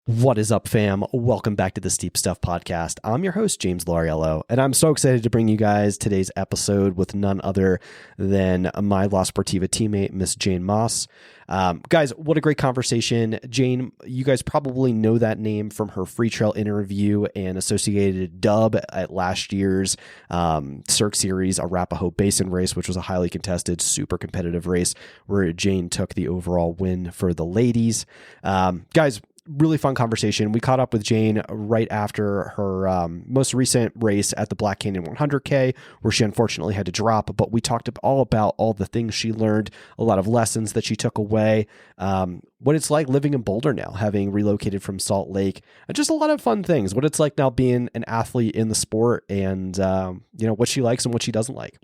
What is up, fam? Welcome back to the Steep Stuff Podcast. I'm your host, James Lauriello, and I'm so excited to bring you guys today's episode with none other than my La Sportiva teammate, Miss Jane Moss. Guys, what a great conversation. Jane, you guys probably know that name from her free trail interview and associated dub at last year's Cirque Series Arapahoe Basin race, which was a highly contested, super competitive race where Jane took the overall win for the ladies. Guys, really fun conversation. We caught up with Jane right after her most recent race at the Black Canyon 100K, where she unfortunately had to drop, but we talked all about all the things she learned, a lot of lessons that she took away, what it's like living in Boulder now, having relocated from Salt Lake, and just a lot of fun things, what it's like now being an athlete in the sport, and what she likes and what she doesn't like.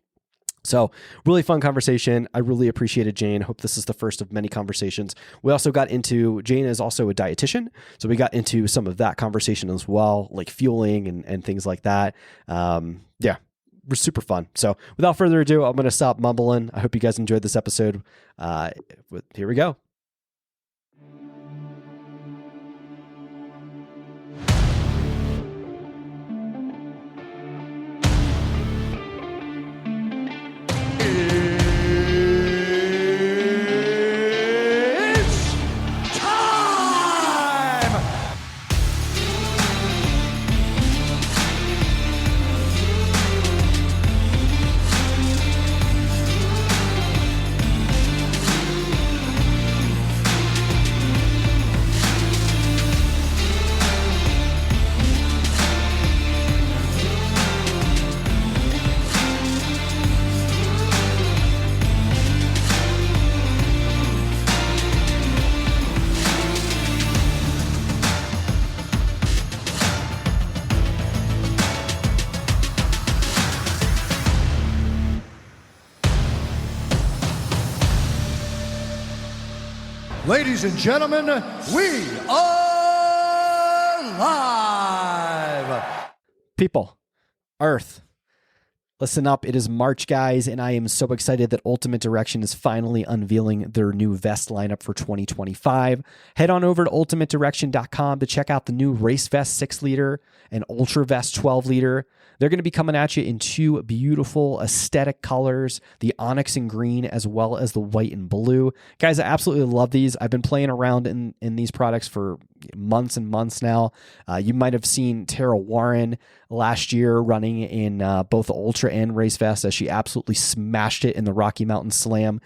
So really fun conversation. I really appreciated Jane. Hope this is the first of many conversations. We also got into, Jane is also a dietitian. So we got into some of that conversation as well, like fueling and things like that. Yeah, we're super fun. So without further ado, I'm going to stop mumbling. I hope you guys enjoyed this episode. Here we go. Ladies and gentlemen, we are live! People, Earth, listen up. It is March, guys, and I am so excited that Ultimate Direction is finally unveiling their new vest lineup for 2025. Head on over to ultimatedirection.com to check out the new Race Vest 6-liter and Ultra Vest 12-liter. They're going to be coming at you in two beautiful aesthetic colors, the onyx and green, as well as the white and blue. Guys, I absolutely love these. I've been playing around in these products for months and months now. You might have seen Tara Warren last year running in both the Ultra and Race Vest, as she absolutely smashed it in the Rocky Mountain Slam.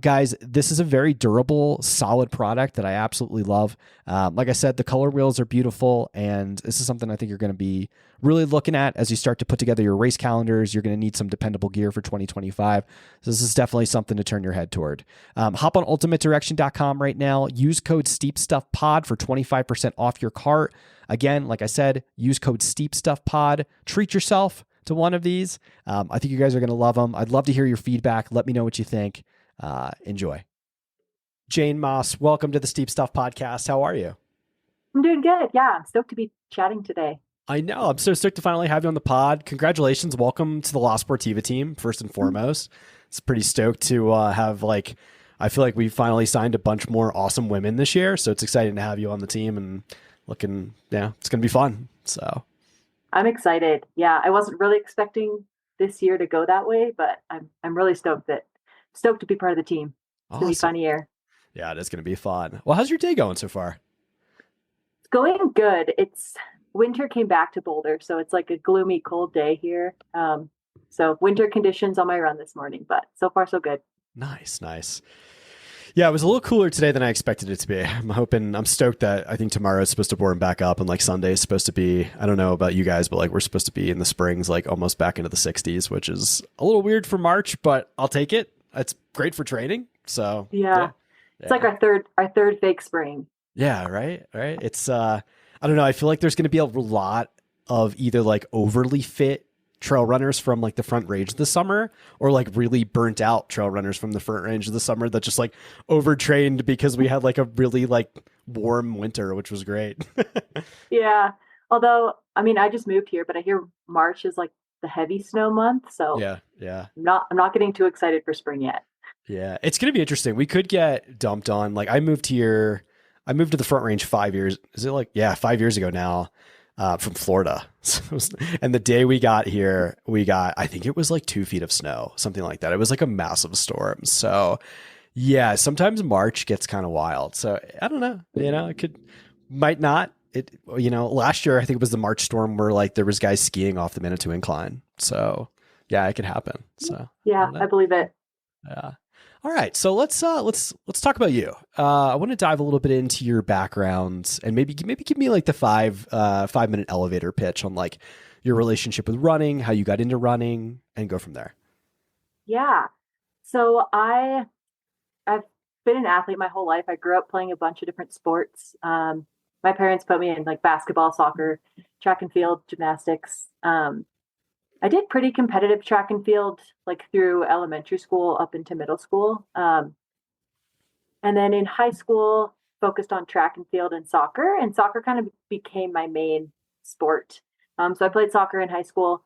Guys, this is a very durable, solid product that I absolutely love. Like I said, the color wheels are beautiful, and this is something I think you're going to be really looking at as you start to put together your race calendars. You're going to need some dependable gear for 2025. So this is definitely something to turn your head toward. Hop on ultimatedirection.com right now. Use code SteepStuffPod for 25% off your cart. Again, like I said, use code SteepStuffPod. Treat yourself to one of these. I think you guys are going to love them. I'd love to hear your feedback. Let me know what you think. Enjoy. Jane Moss, welcome to the Steep Stuff Podcast. How are you? I'm doing good. Yeah, I'm stoked to be chatting today. I know. I'm so stoked to finally have you on the pod. Congratulations. Welcome to the La Sportiva team, first and foremost. It's pretty stoked to have, I feel like we finally signed a bunch more awesome women this year. So it's exciting to have you on the team and it's going to be fun. So I'm excited. Yeah, I wasn't really expecting this year to go that way, but I'm really stoked to be part of the team. It's going to be a fun year. Yeah, it is going to be fun. Well, how's your day going so far? It's going good. Winter came back to Boulder, so it's like a gloomy, cold day here. So winter conditions on my run this morning, but so far so good. Nice. Yeah, it was a little cooler today than I expected it to be. I'm stoked that I think tomorrow is supposed to warm back up, and Sunday is supposed to be, I don't know about you guys, but we're supposed to be in the springs, almost back into the 60s, which is a little weird for March, but I'll take it. It's great for training. So yeah. It's like our third fake spring. Yeah, right. It's I don't know. I feel like there's going to be a lot of either overly fit trail runners from the front range this summer, or really burnt out trail runners from the front range of the summer that just overtrained because we had a really warm winter, which was great. Yeah. Although, I just moved here, but I hear March is the heavy snow month. So yeah. I'm not getting too excited for spring yet. Yeah. It's going to be interesting. We could get dumped on. I moved here I moved to the Front Range 5 years. Is it like, yeah, 5 years ago now, from Florida. And the day we got here, I think it was like 2 feet of snow, something like that. It was like a massive storm. So yeah, sometimes March gets kind of wild. So I don't know, might not. Last year, I think it was the March storm where like there was guys skiing off the Manitou Incline. So yeah, it could happen. So yeah, I believe it. yeah. All right. So let's talk about you. I want to dive a little bit into your background and maybe give me like the 5 minute elevator pitch on like your relationship with running, how you got into running, and go from there. Yeah. So I've been an athlete my whole life. I grew up playing a bunch of different sports. My parents put me in like basketball, soccer, track and field, gymnastics. I did pretty competitive track and field like through elementary school up into middle school. And then in high school, focused on track and field and soccer kind of became my main sport. So I played soccer in high school.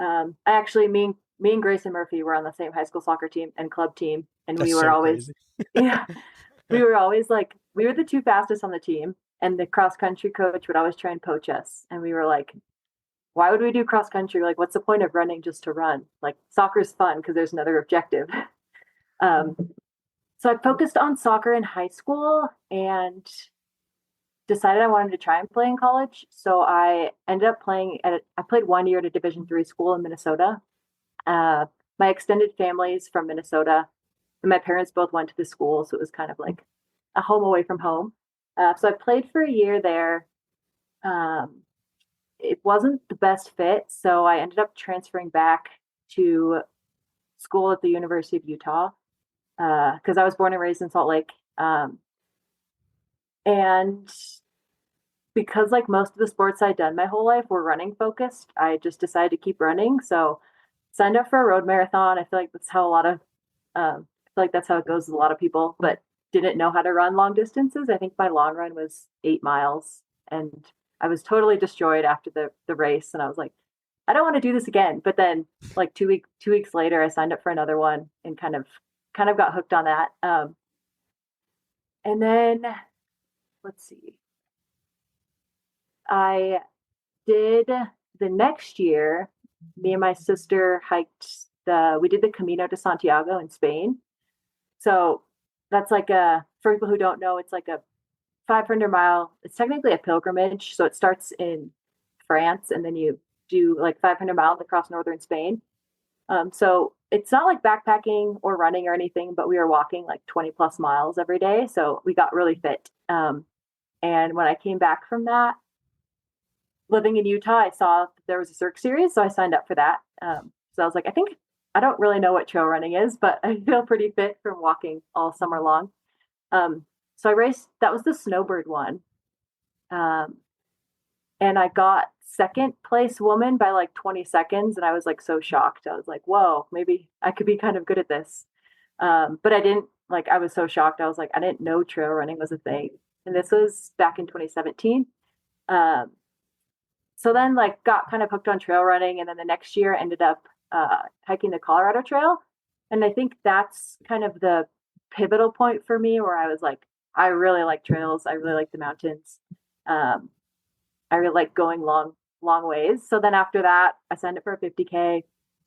Me and Grayson Murphy were on the same high school soccer team and club team. And That's we were so always, yeah, we were always like, we were the two fastest on the team. And the cross country coach would always try and poach us. And we were like, why would we do cross country? Like, what's the point of running just to run? Like, soccer's fun because there's another objective. So I focused on soccer in high school and decided I wanted to try and play in college. So I ended up I played 1 year at a Division III school in Minnesota. My extended family's from Minnesota, and my parents both went to the school. So it was kind of like a home away from home. So I played for a year there. It wasn't the best fit, so I ended up transferring back to school at the University of Utah because I was born and raised in Salt Lake. And because like most of the sports I'd done my whole life were running focused, I just decided to keep running. So signed up for a road marathon. I feel like that's how that's how it goes with a lot of people, but didn't know how to run long distances. I think my long run was 8 miles, and I was totally destroyed after the race. And I was like, I don't want to do this again. But then like 2 weeks later, I signed up for another one and kind of got hooked on that. And then let's see, I did the next year, me and my sister we did the Camino de Santiago in Spain. So that's like for people who don't know, it's like a 500-mile, it's technically a pilgrimage. So it starts in France and then you do like 500 miles across northern Spain. So it's not like backpacking or running or anything, but we were walking like 20 plus miles every day. So we got really fit. And when I came back from that, living in Utah, I saw there was a Cirque series. So I signed up for that. So I was like, I don't really know what trail running is, but I feel pretty fit from walking all summer long. So I raced, that was the Snowbird one. And I got second place woman by like 20 seconds. And I was like so shocked. I was like, whoa, maybe I could be kind of good at this. But I was so shocked. I was like, I didn't know trail running was a thing. And this was back in 2017. So then like got kind of hooked on trail running. And then the next year ended up hiking the Colorado Trail. And I think that's kind of the pivotal point for me where I was like, I really like trails. I really like the mountains. I really like going long ways. So then after that, I signed up for a 50K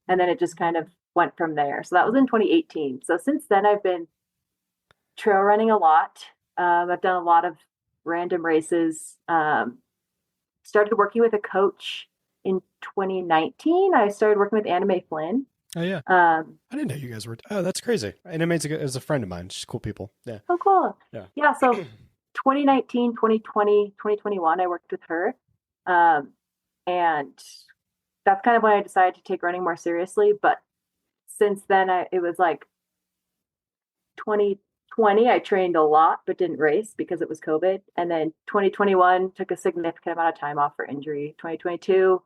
and then it just kind of went from there. So that was in 2018. So since then I've been trail running a lot. I've done a lot of random races. Started working with a coach in 2019. I started working with Anime Flynn. Oh yeah. I didn't know you guys were. Oh, that's crazy. Anime's is a friend of mine. She's cool people. Yeah. Oh, cool. Yeah. Yeah. So 2019, 2020, 2021, I worked with her. And that's kind of when I decided to take running more seriously. But since then, it was like 2020, I trained a lot, but didn't race because it was COVID. And then 2021 took a significant amount of time off for injury. 2022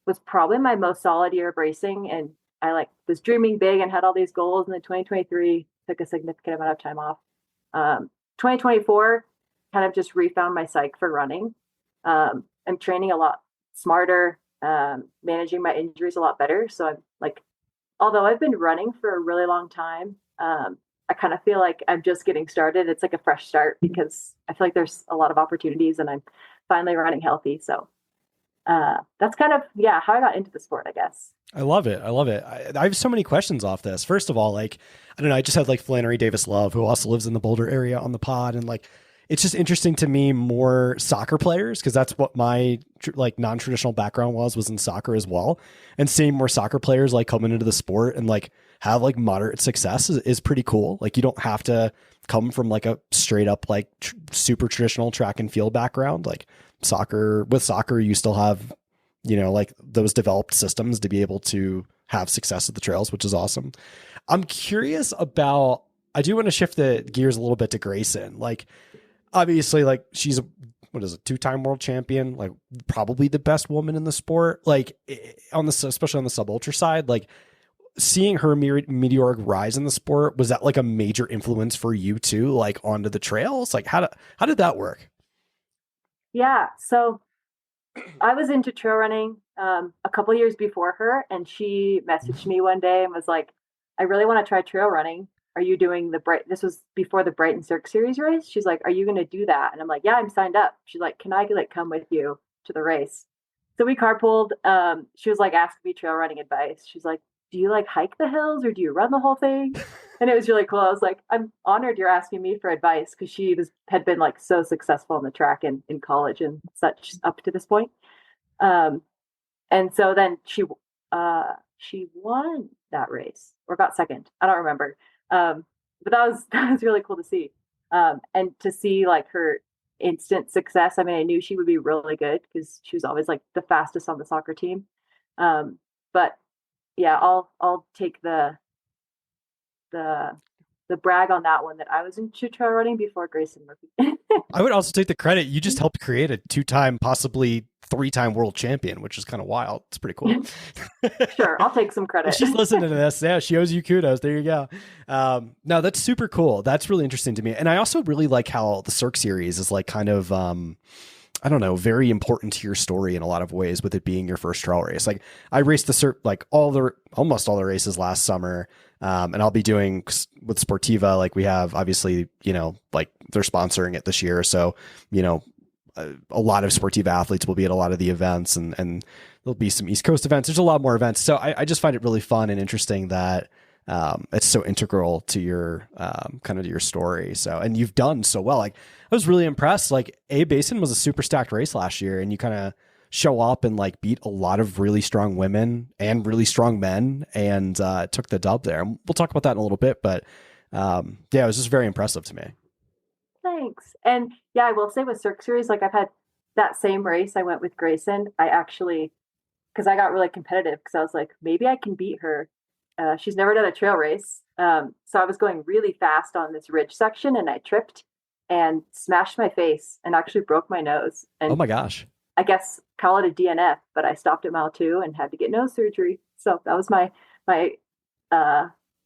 was probably my most solid year of racing. And I was dreaming big and had all these goals. And then 2023 took a significant amount of time off. 2024 kind of just refound my psyche for running. I'm training a lot smarter, managing my injuries a lot better. So I'm like, although I've been running for a really long time, I kind of feel like I'm just getting started. It's like a fresh start because I feel like there's a lot of opportunities and I'm finally running healthy. So that's kind of, yeah, how I got into the sport, I guess. I love it. I love it. I have so many questions off this. First of all, like, I don't know, I just had like Flannery Davis Love, who also lives in the Boulder area, on the pod. And like, it's just interesting to me, more soccer players, because that's what my like non-traditional background was in soccer as well. And seeing more soccer players like coming into the sport and like have like moderate success is pretty cool. Like, you don't have to come from like a straight up like super traditional track and field background. Like with soccer, you still have, you know, like those developed systems to be able to have success at the trails, which is awesome. I'm curious about, I do want to shift the gears a little bit to Grayson. Like, obviously, like, she's what is it, 2-time world champion, like probably the best woman in the sport. Like, especially on the sub ultra side, like seeing her meteoric rise in the sport, was that like a major influence for you too, like onto the trails? Like, how did that work? Yeah. So I was into trail running a couple years before her, and she messaged me one day and was like, I really want to try trail running. Are you doing this was before the Brighton Cirque Series race. She's like, are you going to do that? And I'm like, yeah, I'm signed up. She's like, can I like come with you to the race? So we carpooled. She was like, asking me trail running advice. She's like, do you like hike the hills or do you run the whole thing? And it was really cool. I was like, I'm honored you're asking me for advice, because had been like so successful in the track in college and such up to this point. And so then she won that race or got second. I don't remember. But that was really cool to see. And to see like her instant success. I mean, I knew she would be really good because she was always like the fastest on the soccer team. But yeah, I'll take the brag on that one, that I was into trail running before Grayson Murphy. I would also take the credit. You just helped create a 2-time, possibly 3-time world champion, which is kind of wild. It's pretty cool. Sure, I'll take some credit. She's listening to this. Yeah, she owes you kudos. There you go. No, that's super cool. That's really interesting to me. And I also really like how the Cirque series is like kind of, I don't know, very important to your story in a lot of ways, with it being your first trail race. Like, I raced the Cirque, like almost all the races last summer. And I'll be doing with Sportiva, like we have, obviously, you know, like they're sponsoring it this year. So, you know, a lot of Sportiva athletes will be at a lot of the events, and there'll be some East Coast events. There's a lot more events. So I just find it really fun and interesting that it's so integral to your kind of to your story. So, and you've done so well. Like, I was really impressed. Like, A Basin was a super stacked race last year, and you kind of show up and like beat a lot of really strong women and really strong men, and took the dub there. We'll talk about that in a little bit, but yeah, it was just very impressive to me. Thanks. And yeah, I will say with Cirque Series, like I've had that same race I went with Grayson. I actually, because I got really competitive, because I was like, maybe I can beat her. She's never done a trail race. So I was going really fast on this ridge section, and I tripped and smashed my face and actually broke my nose. And oh my gosh. I guess call it a DNF, but I stopped at mile 2 and had to get nose surgery. So that was my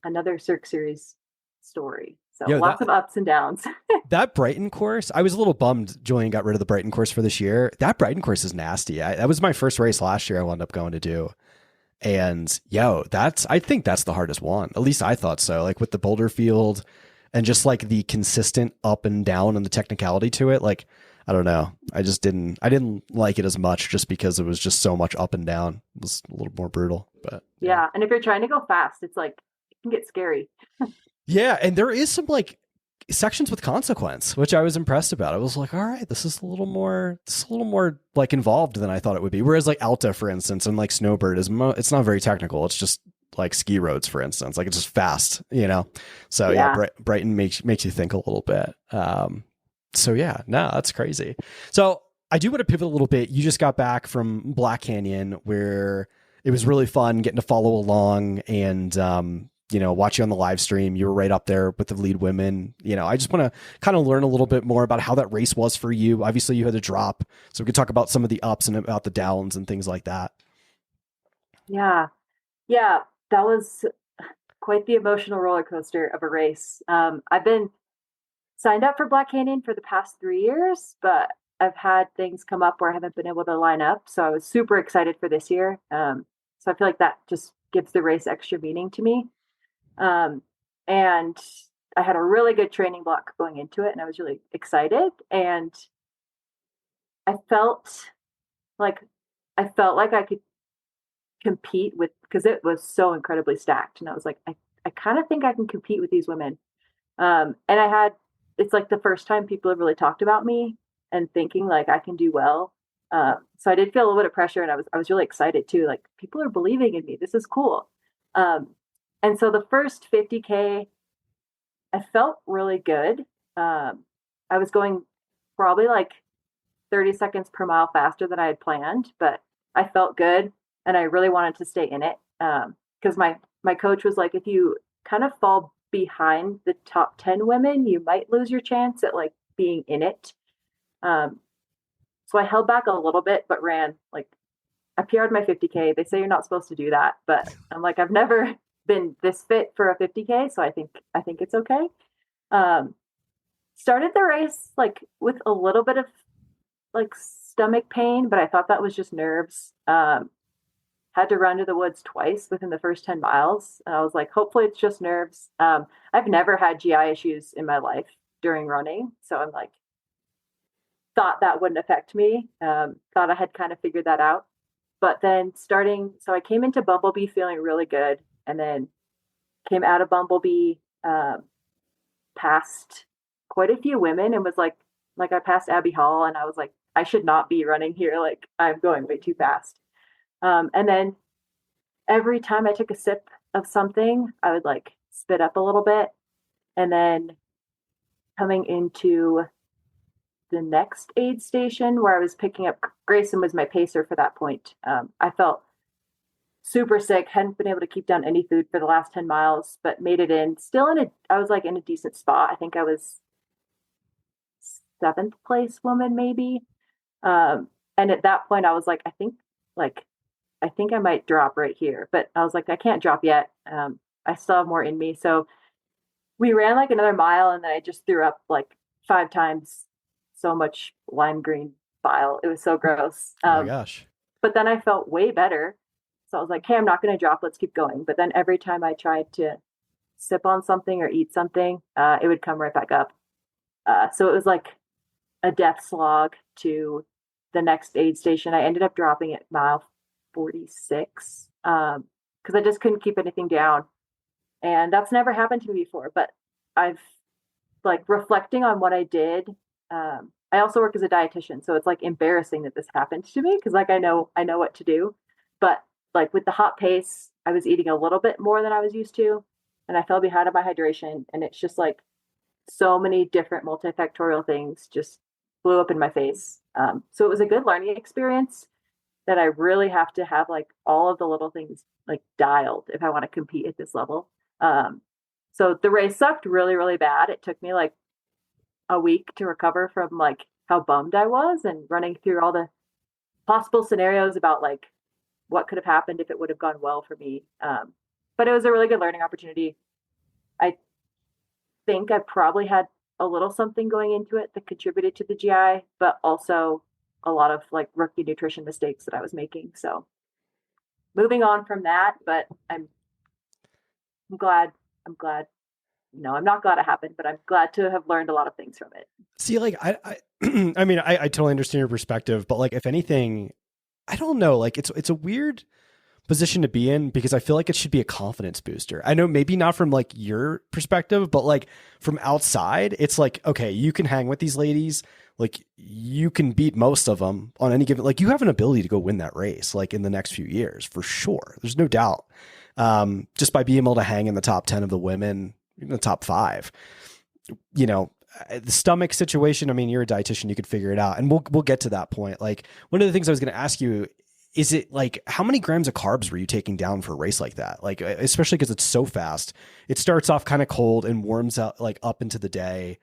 another Cirque Series story. So lots of ups and downs. That Brighton course, I was a little bummed Julian got rid of the Brighton course for this year. That Brighton course is nasty. That was my first race last year I wound up going to do. And I think that's the hardest one. At least I thought so. Like, with the Boulder field and just like the consistent up and down and the technicality to it. Like, I don't know. I didn't like it as much, just because it was just so much up and down. It was a little more brutal, but yeah. And if you're trying to go fast, it's like, it can get scary. Yeah. And there is some like sections with consequence, which I was impressed about. I was like, all right, this is a little more like involved than I thought it would be. Whereas like Alta, for instance, and like Snowbird it's not very technical. It's just like ski roads, for instance, like it's just fast, you know? So yeah, Brighton makes you think a little bit. So yeah, no, that's crazy. So I do want to pivot a little bit. You just got back from Black Canyon, where it was really fun getting to follow along and, you know, watch you on the live stream. You were right up there with the lead women. You know, I just want to kind of learn a little bit more about how that race was for you. Obviously you had to drop, so we could talk about some of the ups and about the downs and things like that. Yeah. Yeah. That was quite the emotional roller coaster of a race. I've been signed up for Black Canyon for the past 3 years, but I've had things come up where I haven't been able to line up. So I was super excited for this year. So I feel like that just gives the race extra meaning to me. And I had a really good training block going into it, and I was really excited. And I felt like I could compete with, because it was so incredibly stacked. And I was like, I kind of think I can compete with these women. And it's like the first time people have really talked about me and thinking like I can do well. So I did feel a little bit of pressure, and I was really excited too. Like, people are believing in me. This is cool. Um, and so the first 50K, I felt really good. I was going probably like 30 seconds per mile faster than I had planned, but I felt good, and I really wanted to stay in it. Because my coach was like, if you kind of fall behind the top 10 women, you might lose your chance at like being in it. So I held back a little bit, but ran like, I PR'd my 50K. They say you're not supposed to do that, but I'm like, I've never been this fit for a 50K, so I think it's okay. Started the race like with a little bit of like stomach pain, but I thought that was just nerves. Had to run to the woods twice within the first 10 miles. And I was like, hopefully it's just nerves. I've never had GI issues in my life during running. So I'm like, thought that wouldn't affect me. Thought I had kind of figured that out. But then so I came into Bumblebee feeling really good, and then came out of Bumblebee, past quite a few women, and was like I passed Abby Hall, and I was like, I should not be running here. Like, I'm going way too fast. And then every time I took a sip of something, I would like spit up a little bit. And then coming into the next aid station where I was picking up, Grayson was my pacer for that point. I felt super sick, hadn't been able to keep down any food for the last 10 miles, but made it in. I was like in a decent spot. I think I was 7th place woman, maybe. And at that point I was like, I think I might drop right here, but I was like, I can't drop yet. I still have more in me. So we ran like another mile, and then I just threw up like 5 times so much lime green bile. It was so gross. Oh my gosh. But then I felt way better. So I was like, hey, I'm not going to drop. Let's keep going. But then every time I tried to sip on something or eat something, it would come right back up. So it was like a death slog to the next aid station. I ended up dropping at mile 46 because I just couldn't keep anything down. And that's never happened to me before. But I've like reflecting on what I did. I also work as a dietitian, so it's like embarrassing that this happened to me, because like I know what to do. But like with the hot pace, I was eating a little bit more than I was used to, and I fell behind on my hydration. And it's just like so many different multifactorial things just blew up in my face. So it was a good learning experience that I really have to have like all of the little things like dialed if I want to compete at this level. So the race sucked really, really bad. It took me like a week to recover from like how bummed I was, and running through all the possible scenarios about like what could have happened if it would have gone well for me. But it was a really good learning opportunity. I think I probably had a little something going into it that contributed to the GI, but also a lot of like rookie nutrition mistakes that I was making. So moving on from that, but I'm glad. No, I'm not glad it happened, but I'm glad to have learned a lot of things from it. See, like, I mean, I totally understand your perspective, but like, if anything, I don't know, like it's a weird position to be in, because I feel like it should be a confidence booster. I know maybe not from like your perspective, but like from outside, it's like, okay, you can hang with these ladies. Like, you can beat most of them on any given, like, you have an ability to go win that race, like in the next few years, for sure. There's no doubt. Just by being able to hang in the top 10 of the women, even the top 5, you know, the stomach situation. I mean, you're a dietitian, you could figure it out. And we'll get to that point. Like, one of the things I was going to ask you, is it like, how many grams of carbs were you taking down for a race like that? Like, especially because it's so fast, it starts off kind of cold and warms out like up into the day.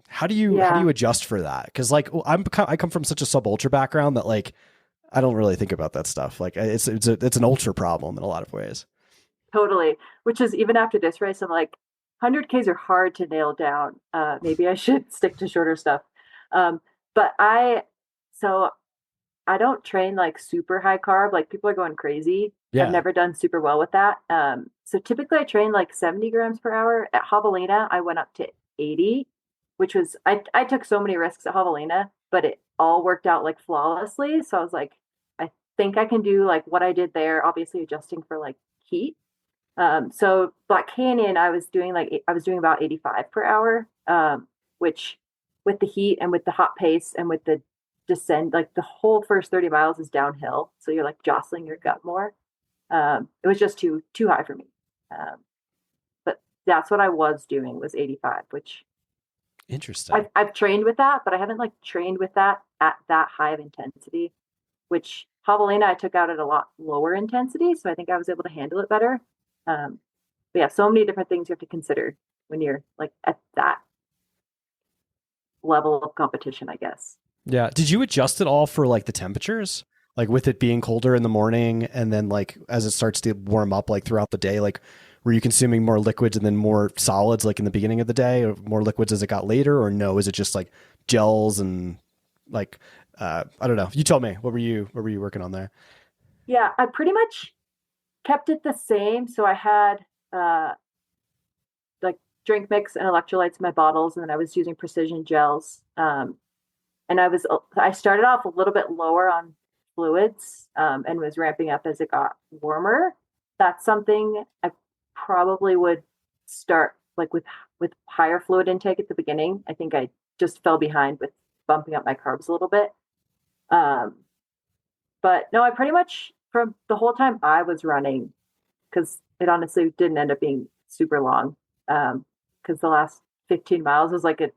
How do you adjust for that? Cause like, I come from such a sub ultra background that like, I don't really think about that stuff. Like, it's an ultra problem in a lot of ways. Totally. Which is, even after this race, I'm like, 100Ks are hard to nail down. Maybe I should stick to shorter stuff. But I don't train like super high carb. Like, people are going crazy. Yeah. I've never done super well with that. So typically I train like 70 grams per hour. At Javelina, I went up to 80, which was, I took so many risks at Javelina, but it all worked out like flawlessly. So I was like, I think I can do like what I did there, obviously adjusting for like heat. So Black Canyon, I was doing about 85 per hour, which with the heat and with the hot pace and with the descent, like the whole first 30 miles is downhill. So you're like jostling your gut more. It was just too high for me. But that's what I was doing was 85, which Interesting. I've trained with that, but I haven't like trained with that at that high of intensity, which Javelina I took out at a lot lower intensity. So I think I was able to handle it better. But yeah, so many different things you have to consider when you're like at that level of competition, I guess. Yeah. Did you adjust it all for like the temperatures? Like with it being colder in the morning and then like as it starts to warm up like throughout the day, like were you consuming more liquids and then more solids like in the beginning of the day, or more liquids as it got later, or no? Is it just like gels and like I don't know. You told me. What were you working on there? Yeah, I pretty much kept it the same. So I had like drink mix and electrolytes in my bottles, and then I was using precision gels. And I started off a little bit lower on fluids, and was ramping up as it got warmer. That's something I probably would start like with higher fluid intake at the beginning. I think I just fell behind with bumping up my carbs a little bit. Um, but no, I pretty much from the whole time I was running, because it honestly didn't end up being super long. Because the last 15 miles was like a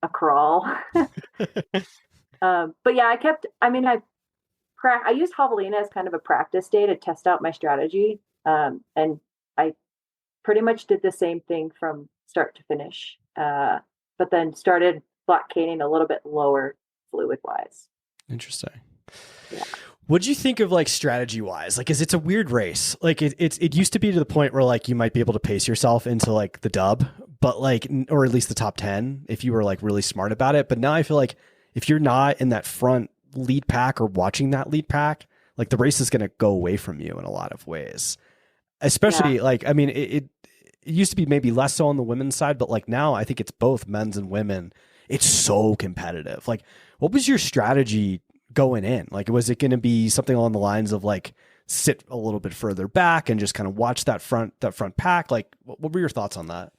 crawl. But yeah, I used Javelina as kind of a practice day to test out my strategy. And I pretty much did the same thing from start to finish. But then started Black Canyon a little bit lower fluid wise. Interesting. Yeah. What do you think of like strategy wise? Like, is it's a weird race. Like it used to be to the point where like you might be able to pace yourself into like the dub, but like, or at least the top 10 if you were like really smart about it. But now I feel like if you're not in that front lead pack or watching that lead pack, like the race is going to go away from you in a lot of ways, especially like, I mean, it used to be maybe less so on the women's side, but like now I think it's both men's and women. It's so competitive. Like, what was your strategy going in? Like, was it going to be something along the lines of like sit a little bit further back and just kind of watch that front pack? Like, what were your thoughts on that?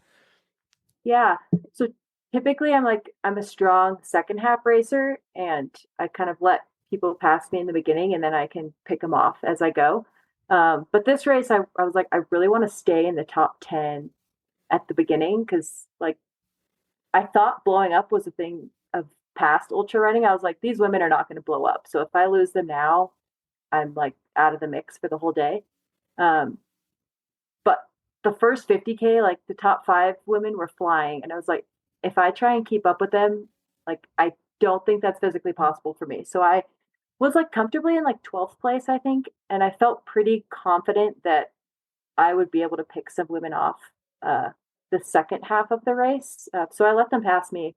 Yeah. So typically I'm a strong second half racer, and I kind of let people pass me in the beginning and then I can pick them off as I go. But this race, I was like, I really want to stay in the top 10 at the beginning, because like I thought blowing up was a thing of past ultra running. I was like, these women are not going to blow up. So if I lose them now, I'm like out of the mix for the whole day. But the first 50K, like the top 5 women were flying. And I was like, if I try and keep up with them, like I don't think that's physically possible for me. So I was like comfortably in like 12th place, I think. And I felt pretty confident that I would be able to pick some women off the second half of the race. So I let them pass me,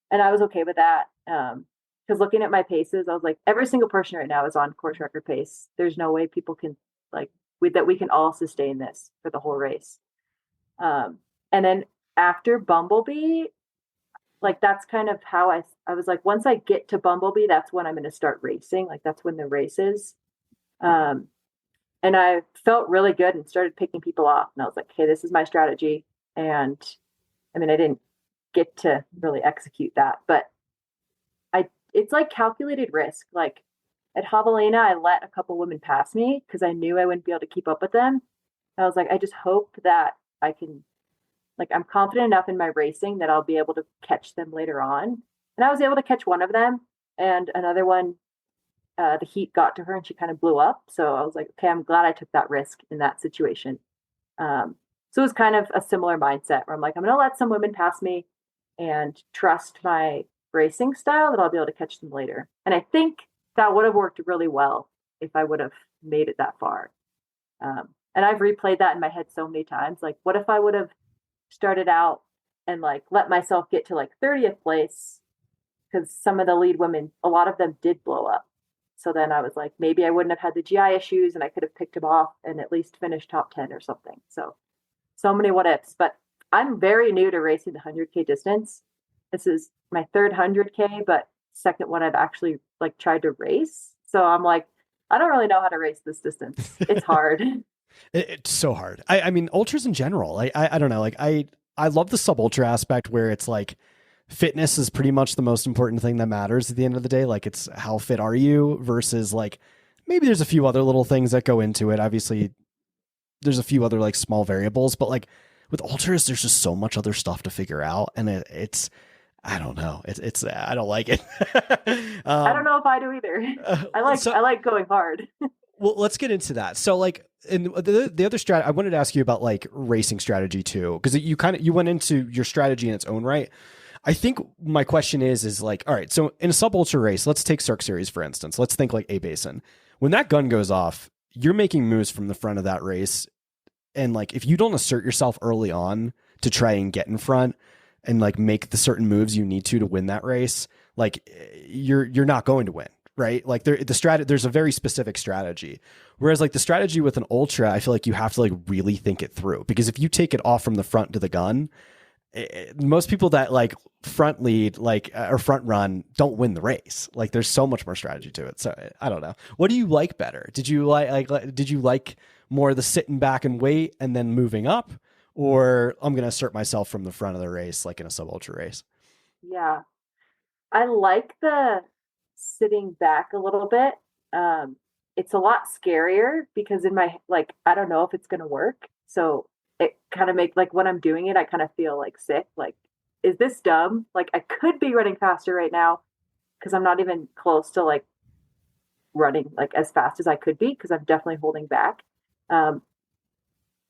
and I was okay with that. Because looking at my paces, I was like, every single person right now is on course record pace. There's no way people can like that we can all sustain this for the whole race. And then after Bumblebee, like that's kind of how I was like, once I get to Bumblebee, that's when I'm going to start racing. Like that's when the race is. And I felt really good and started picking people off. And I was like, hey, this is my strategy. And I mean, I didn't get to really execute that, but it's like calculated risk. Like at Javelina, I let a couple women pass me because I knew I wouldn't be able to keep up with them. I was like, I just hope that I can, like, I'm confident enough in my racing that I'll be able to catch them later on. And I was able to catch one of them, and another one, the heat got to her and she kind of blew up. So I was like, okay, I'm glad I took that risk in that situation. So it was kind of a similar mindset where I'm like, I'm going to let some women pass me and trust my racing style that I'll be able to catch them later. And I think that would have worked really well if I would have made it that far. And I've replayed that in my head so many times. Like, what if I would have started out and like let myself get to like 30th place? Because some of the lead women, a lot of them did blow up. So then I was like, maybe I wouldn't have had the GI issues and I could have picked him off and at least finished top 10 or something. So many what ifs, but I'm very new to racing the 100K distance. This is my third 100K, but second one I've actually like tried to race. So I'm like, I don't really know how to race this distance. It's hard. It's so hard. I mean, ultras in general, I don't know. Like I love the sub ultra aspect where it's like fitness is pretty much the most important thing that matters at the end of the day. Like it's how fit are you versus like, maybe there's a few other little things that go into it. Obviously there's a few other like small variables, but like with ultras, there's just so much other stuff to figure out. And it's, I don't know. It's I don't like it. I don't know if I do either. I like going hard. Well, let's get into that. So like in the other strat, I wanted to ask you about like racing strategy too, because you went into your strategy in its own right. I think my question is like, all right, so in a sub ultra race, let's take Cirque Series, for instance. Let's think like A Basin. When that gun goes off, you're making moves from the front of that race. And like, if you don't assert yourself early on to try and get in front and like make the certain moves you need to win that race, like you're not going to win. Right. Like there's a very specific strategy. Whereas like the strategy with an ultra, I feel like you have to like really think it through, because if you take it off from the front to the gun, most people that like front lead, like or front run don't win the race. Like there's so much more strategy to it. So I don't know. What do you like better? Did you like more the sitting back and wait and then moving up, or I'm going to assert myself from the front of the race, like in a sub ultra race? Yeah. I like the sitting back a little bit. It's a lot scarier because in my, like, I don't know if it's going to work. So it kind of makes, like, when I'm doing it, I kind of feel like sick. Like, is this dumb? Like, I could be running faster right now because I'm not even close to like running like as fast as I could be, because I'm definitely holding back.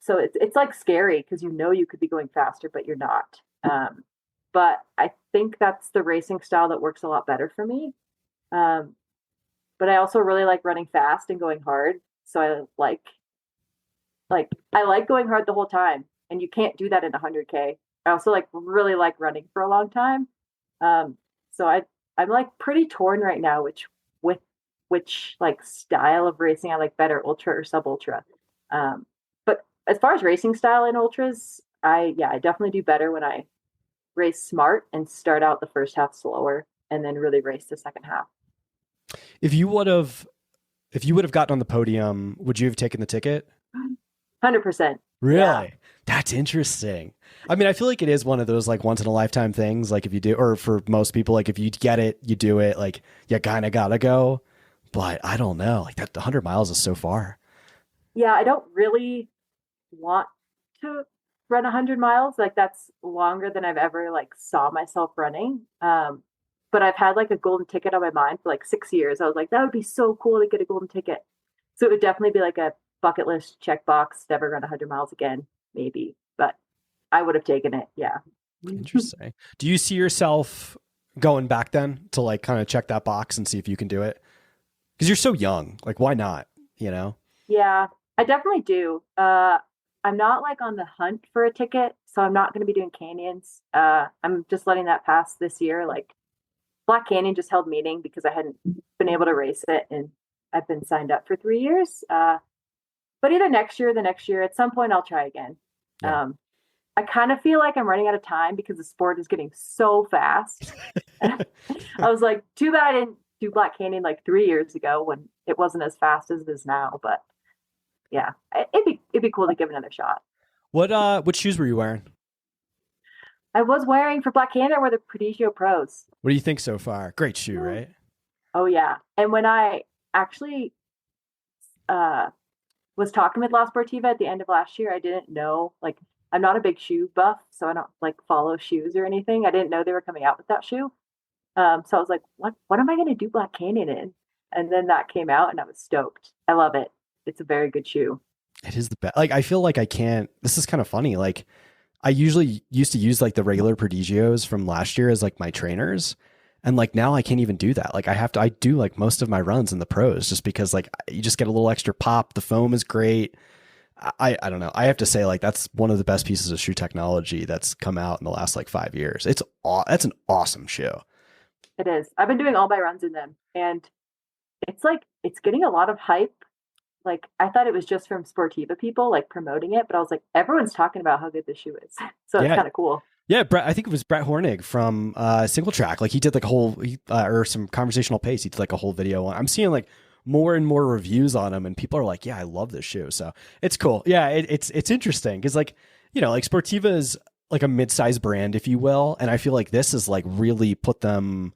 So it's like scary because you could be going faster, but you're not. But I think that's the racing style that works a lot better for me. But I also really like running fast and going hard. So I like going hard the whole time, and you can't do that in 100K. I also really like running for a long time. So I'm like pretty torn right now, which like style of racing I like better, ultra or sub ultra. But as far as racing style in ultras, I definitely do better when I race smart and start out the first half slower and then really race the second half. If you would have gotten on the podium, would you have taken the ticket? 100%. Really? Yeah. That's interesting. I mean, I feel like it is one of those like once in a lifetime things. Like if you do, or for most people, like if you get it, you do it. Like you kind of gotta go. But I don't know. Like that 100 miles is so far. Yeah, I don't really want to run 100 miles. Like that's longer than I've ever like saw myself running. But I've had like a golden ticket on my mind for like 6 years. I was like, that would be so cool to get a golden ticket. So it would definitely be like a bucket list checkbox, never run 100 miles again, maybe. But I would have taken it. Yeah. Interesting. Do you see yourself going back then to like kind of check that box and see if you can do it? Because you're so young. Like, why not? You know? Yeah, I definitely do. I'm not like on the hunt for a ticket, so I'm not going to be doing canyons. I'm just letting that pass this year. Like Black Canyon just held meeting because I hadn't been able to race it, and I've been signed up for 3 years. But either next year or the next year, at some point I'll try again. Yeah. I kind of feel like I'm running out of time because the sport is getting so fast. I was like, too bad I didn't do Black Canyon like 3 years ago when it wasn't as fast as it is now. But yeah, it'd be cool to give it another shot. What shoes were you wearing? I was wearing for Black Canyon were the Prodigio Pros. What do you think so far? Great shoe, right? Oh yeah. And when I actually was talking with La Sportiva at the end of last year, I didn't know, like, I'm not a big shoe buff, so I don't like follow shoes or anything. I didn't know they were coming out with that shoe. So I was like, what am I going to do Black Canyon in? And then that came out and I was stoked. I love it. It's a very good shoe. It is the best. Like, I feel like I can't, this is kind of funny. Like I usually used to use like the regular Prodigios from last year as like my trainers. And like now I can't even do that. Like I do like most of my runs in the pros just because like you just get a little extra pop. The foam is great. I don't know. I have to say like that's one of the best pieces of shoe technology that's come out in the last like 5 years. That's an awesome shoe. It is. I've been doing all my runs in them, and it's getting a lot of hype. Like I thought it was just from Sportiva people like promoting it, but I was like, everyone's talking about how good this shoe is. So it's Yeah. kind of cool. Yeah, Brett, I think it was Brett Hornig from Single Track. Like he did like a whole or some conversational pace. He did like a whole video on. I'm seeing like more and more reviews on him, and people are like, "Yeah, I love this shoe." So it's cool. Yeah, it's interesting because like like Sportiva is like a mid-sized brand, if you will, and I feel like this is like really put them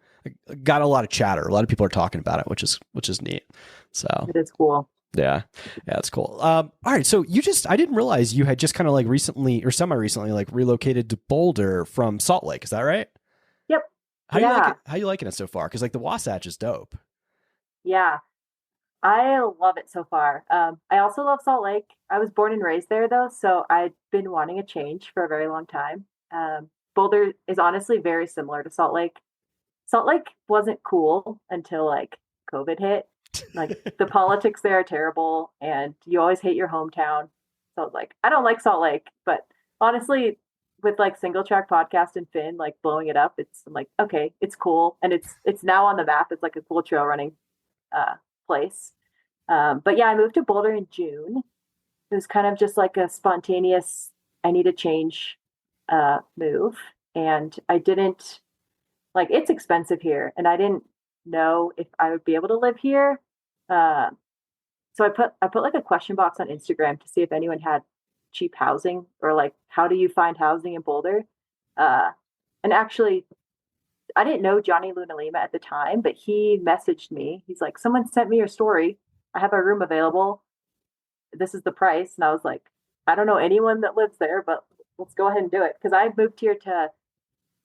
got a lot of chatter. A lot of people are talking about it, which is neat. So it is cool. Yeah, that's cool. All right, so I didn't realize you had just kind of like recently or semi-recently like relocated to Boulder from Salt Lake. Is that right? Yep. How you like it? How you liking it so far? Because like the Wasatch is dope. Yeah, I love it so far. I also love Salt Lake. I was born and raised there though, so I've been wanting a change for a very long time. Boulder is honestly very similar to Salt Lake. Salt Lake wasn't cool until like COVID hit. Like the politics there are terrible and you always hate your hometown. So I was like, I don't like Salt Lake, but honestly, with like Single Track podcast and Finn like blowing it up, I'm like, okay, it's cool. And it's now on the map. It's like a cool trail running place. But yeah, I moved to Boulder in June. It was kind of just like a spontaneous, I need a change move. And I didn't like it's expensive here and I didn't know if I would be able to live here. So I put like a question box on Instagram to see if anyone had cheap housing or like how do you find housing in Boulder? And actually I didn't know Johnny Luna-Lima at the time, but he messaged me. He's like, someone sent me your story. I have a room available. This is the price. And I was like, I don't know anyone that lives there, but let's go ahead and do it. Because I moved here to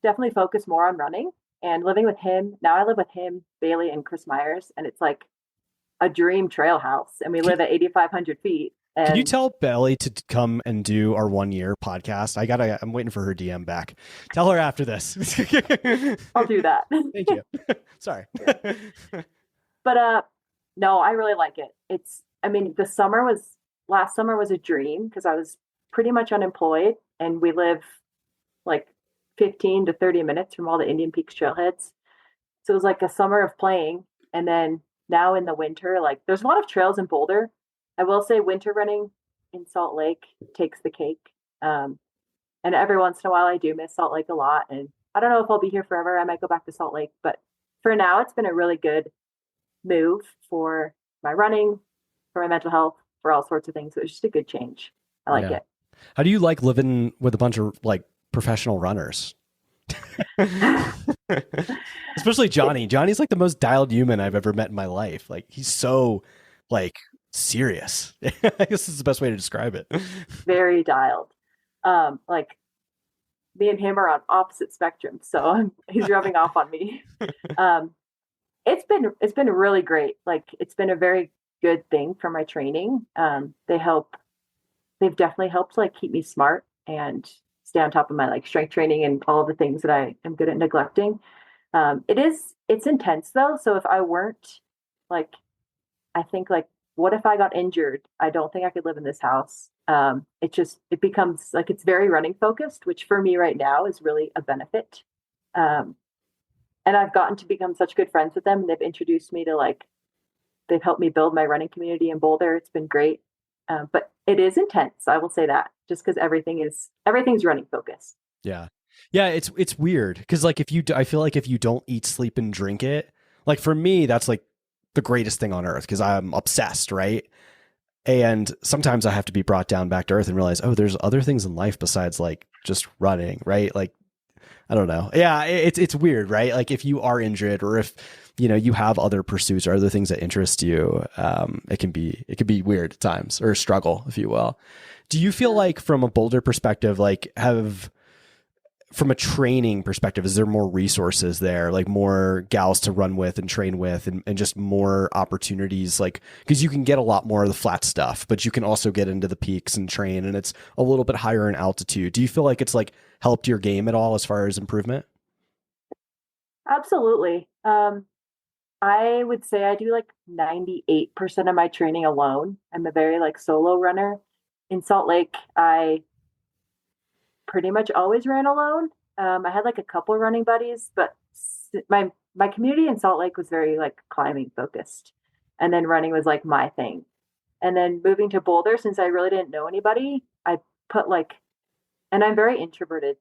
definitely focus more on running and living with him. Now I live with him, Bailey, and Chris Myers, and it's like a dream trail house. And we live at 8,500 feet. And can you tell Bailey to come and do our 1 year podcast? I'm waiting for her DM back. Tell her after this. I'll do that. Thank you. Sorry. But no, I really like it. Last summer was a dream because I was pretty much unemployed and we live like 15 to 30 minutes from all the Indian Peaks trailheads. So it was like a summer of playing. And then now in the winter, like there's a lot of trails in Boulder. I will say winter running in Salt Lake takes the cake. And every once in a while I do miss Salt Lake a lot. And I don't know if I'll be here forever. I might go back to Salt Lake, but for now it's been a really good move for my running, for my mental health, for all sorts of things. So it's just a good change. I like it. How do you like living with a bunch of like professional runners? Especially Johnny. Johnny's like the most dialed human I've ever met in my life. Like he's so like serious. I guess is the best way to describe it. Very dialed. Like me and him are on opposite spectrums, so he's rubbing off on me. It's been really great. Like it's been a very good thing for my training. They've definitely helped like keep me smart and stay on top of my like strength training and all the things that I am good at neglecting. It's intense though. So if I weren't like, I think like, what if I got injured? I don't think I could live in this house. It becomes like, it's very running focused, which for me right now is really a benefit. And I've gotten to become such good friends with them. They've introduced me to like, they've helped me build my running community in Boulder. It's been great. But it is intense. I will say that just because everything's running focused. Yeah. Yeah. It's weird. Cause like I feel like if you don't eat, sleep and drink it, like for me, that's like the greatest thing on earth. Cause I'm obsessed. Right. And sometimes I have to be brought down back to earth and realize, oh, there's other things in life besides like just running. Right. Like, I don't know. Yeah. It's weird, right? Like if you are injured or if, you have other pursuits or other things that interest you, it can be weird at times or a struggle, if you will. Do you feel like from a Boulder perspective, like from a training perspective, is there more resources there, like more gals to run with and train with and just more opportunities? Like, cause you can get a lot more of the flat stuff, but you can also get into the peaks and train and it's a little bit higher in altitude. Do you feel like it's like helped your game at all as far as improvement? Absolutely. I would say I do like 98% of my training alone. I'm a very like solo runner. In Salt Lake, I pretty much always ran alone. I had like a couple of running buddies, but my community in Salt Lake was very like climbing focused. And then running was like my thing. And then moving to Boulder, since I really didn't know anybody, I put like, and I'm very introverted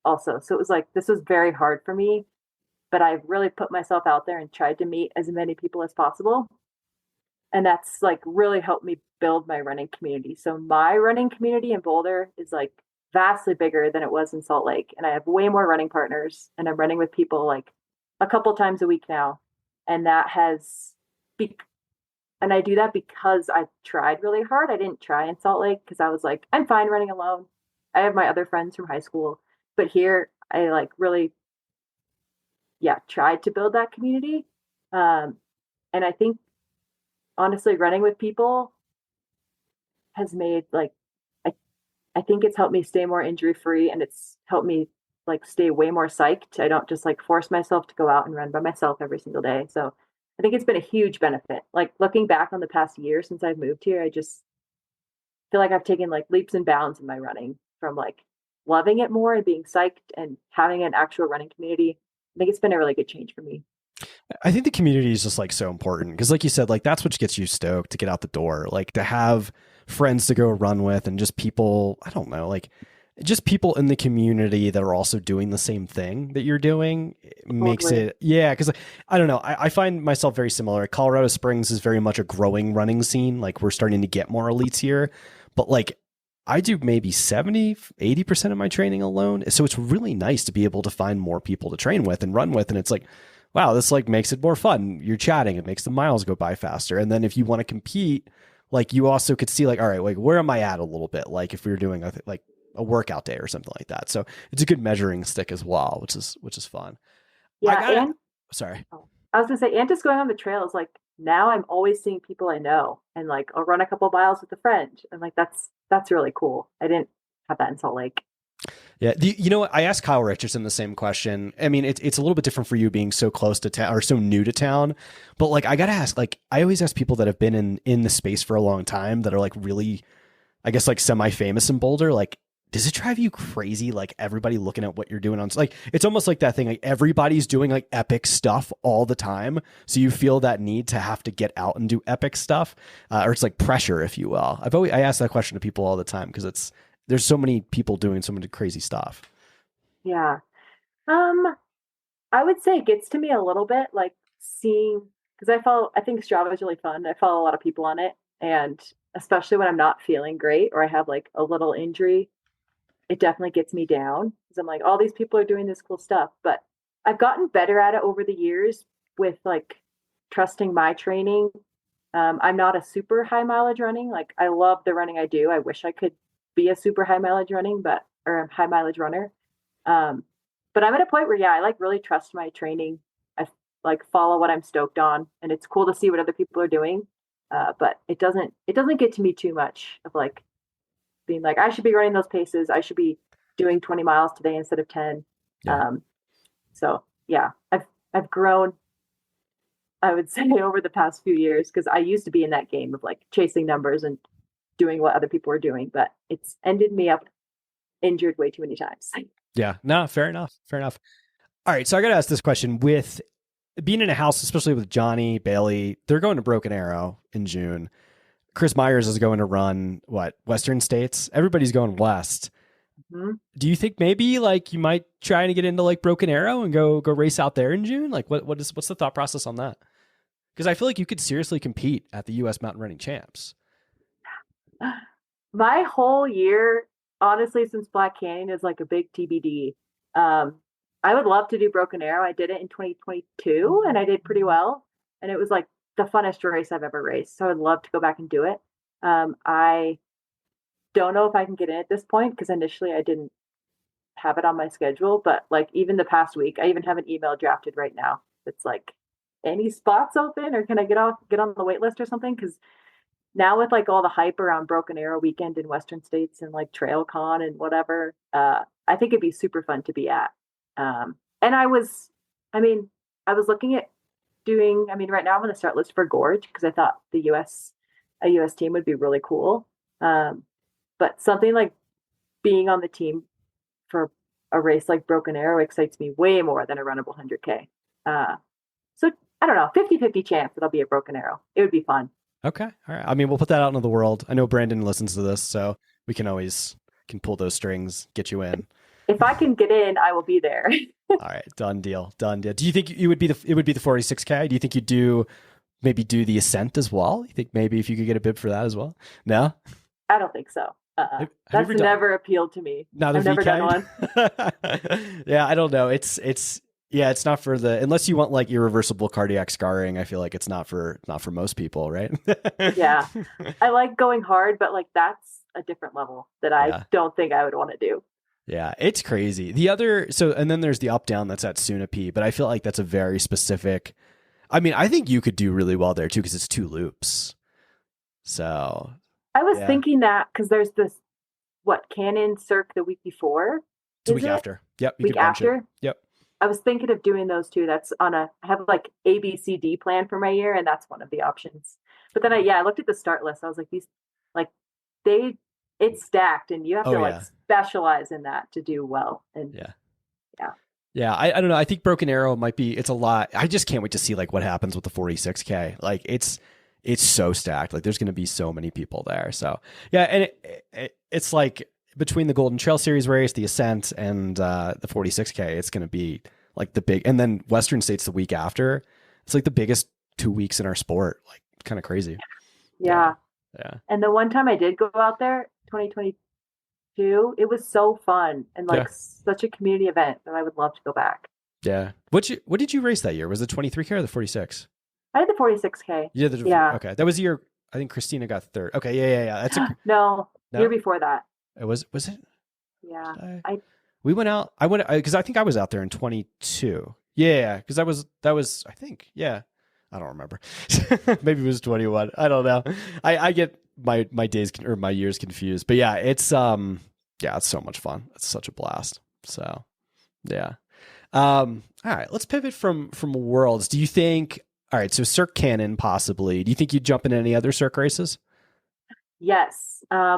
also. So it was like, this was very hard for me, but I really put myself out there and tried to meet as many people as possible. And that's like really helped me build my running community. So my running community in Boulder is like vastly bigger than it was in Salt Lake. And I have way more running partners, and I'm running with people like a couple times a week now. And that has be- and I do that because I tried really hard. I didn't try in Salt Lake because I was like, I'm fine running alone. I have my other friends from high school. But here I like really, yeah, tried to build that community. And I think honestly, running with people has made like I I think it's helped me stay more injury free, and it's helped me like stay way more psyched. I don't just like force myself to go out and run by myself every single day. So I think it's been a huge benefit. Like looking back on the past year since I've moved here, I just feel like I've taken like leaps and bounds in my running from like loving it more and being psyched and having an actual running community. I think it's been a really good change for me. I think the community is just like so important because, like you said, like that's what gets you stoked to get out the door, like to have friends to go run with and just people, I don't know, like just people in the community that are also doing the same thing that you're doing makes Totally. it, yeah. Because I don't know, I find myself very similar. Colorado Springs is very much a growing running scene. Like we're starting to get more elites here, but like I do maybe 70, 80% of my training alone. So it's really nice to be able to find more people to train with and run with. And it's like, wow, this like makes it more fun. You're chatting, it makes the miles go by faster. And then if you want to compete, like you also could see like, all right, like where am I at a little bit? Like if we were doing like a workout day or something like that. So it's a good measuring stick as well, which is fun. I Yeah, gotta, and sorry. oh, I was gonna say, and just going on the trails, like now I'm always seeing people I know, and like I'll run a couple miles with a friend, and like that's really cool. I didn't have that in Salt Lake. Yeah. You know what? I asked Kyle Richardson the same question. I mean, it's a little bit different for you being so close to town or so new to town, but like, I got to ask, like, I always ask people that have been in the space for a long time that are like really, I guess, like semi-famous in Boulder, like, does it drive you crazy? Like everybody looking at what you're doing on, like, it's almost like that thing. Like everybody's doing like epic stuff all the time. So you feel that need to have to get out and do epic stuff, or it's like pressure, if you will. I ask that question to people all the time because there's so many people doing so many crazy stuff. Yeah. Um, I would say it gets to me a little bit, like seeing because I think Strava is really fun. I follow a lot of people on it, and especially when I'm not feeling great or I have like a little injury, it definitely gets me down because I'm like, all these people are doing this cool stuff. But I've gotten better at it over the years with like trusting my training. I'm not a super high mileage running. Like I love the running I do. I wish I could be a super high mileage running, but or a high mileage runner. Um, but I'm at a point where yeah, I like really trust my training. I like follow what I'm stoked on, and it's cool to see what other people are doing. But it doesn't get to me too much of like being like, I should be running those paces. I should be doing 20 miles today instead of 10. Yeah. So yeah, I've grown, I would say, over the past few years because I used to be in that game of like chasing numbers and doing what other people were doing, but it's ended me up injured way too many times. Yeah. No, fair enough. Fair enough. All right. So I got to ask this question with being in a house, especially with Johnny, Bailey, they're going to Broken Arrow in June. Chris Myers is going to run what, Western States? Everybody's going west. Mhm. Do you think maybe like you might try to get into like Broken Arrow and go race out there in June? Like what's the thought process on that? Because I feel like you could seriously compete at the US Mountain Running Champs. My whole year, honestly, since Black Canyon is like a big TBD. Um, I would love to do Broken Arrow. I did it in 2022 and I did pretty well. And it was like the funnest race I've ever raced. So I'd love to go back and do it. I don't know if I can get in at this point because initially I didn't have it on my schedule. But like even the past week, I even have an email drafted right now. It's like, any spots open or can I get on the wait list or something? Because now with like all the hype around Broken Arrow weekend in Western states and like Trail Con and whatever, I think it'd be super fun to be at. And I mean, I was looking at doing, I mean, right now I'm on the start list for Gorge because I thought a US team would be really cool. Um, but something like being on the team for a race like Broken Arrow excites me way more than a runnable 100K. So I don't know, 50-50 chance that I'll be at Broken Arrow. It would be fun. Okay. All right. I mean, we'll put that out into the world. I know Brandon listens to this, so we can always pull those strings, get you in. If I can get in, I will be there. All right. Done deal. Done deal. Do you think it would be the 46K? Do you think you'd do the Ascent as well? You think maybe if you could get a bid for that as well? No? I don't think so. That's never appealed to me. I've never done one. Yeah, I don't know. It's not for unless you want like irreversible cardiac scarring. I feel like it's not for most people, right? Yeah, I like going hard, but like that's a different level that I don't think I would want to do. Yeah, it's crazy. And then there's the up down that's at Sunapee, but I feel like that's a very specific. I mean, I think you could do really well there too because it's 2 loops. So I was thinking that because there's this Canon Cirque the week before. It's the week after. Yep. Week after. Yep. I was thinking of doing those 2. That's I have like A, B, C, D plan for my year, and that's one of the options. But then I looked at the start list. I was like, it's stacked, and you have to specialize in that to do well. And yeah. I don't know. I think Broken Arrow it's a lot. I just can't wait to see like what happens with the 46K. Like it's so stacked. Like there's going to be so many people there. So yeah. And it's like between the Golden Trail Series race, the Ascent, and the 46K, it's going to be like the big, and then Western States the week after. It's like the biggest 2 weeks in our sport. Like kind of crazy. Yeah. Yeah. And the one time I did go out there, 2022, it was so fun and like such a community event that I would love to go back. Yeah. What did you race that year? Was it 23K or the 46? I had the 46K. Yeah. Okay. That was the year I think Christina got 3rd. Okay. Yeah. That's no, year before that. It was it? Yeah. We went out. I went because I think I was out there in 22. Yeah. Because that was I think, yeah. I don't remember. Maybe it was 21. I don't know. I get my days or my years confused. But yeah, it's it's so much fun. It's such a blast. So yeah. All right, let's pivot from worlds. Do you think so Cirque Canon possibly. Do you think you'd jump in any other Cirque races? Yes. I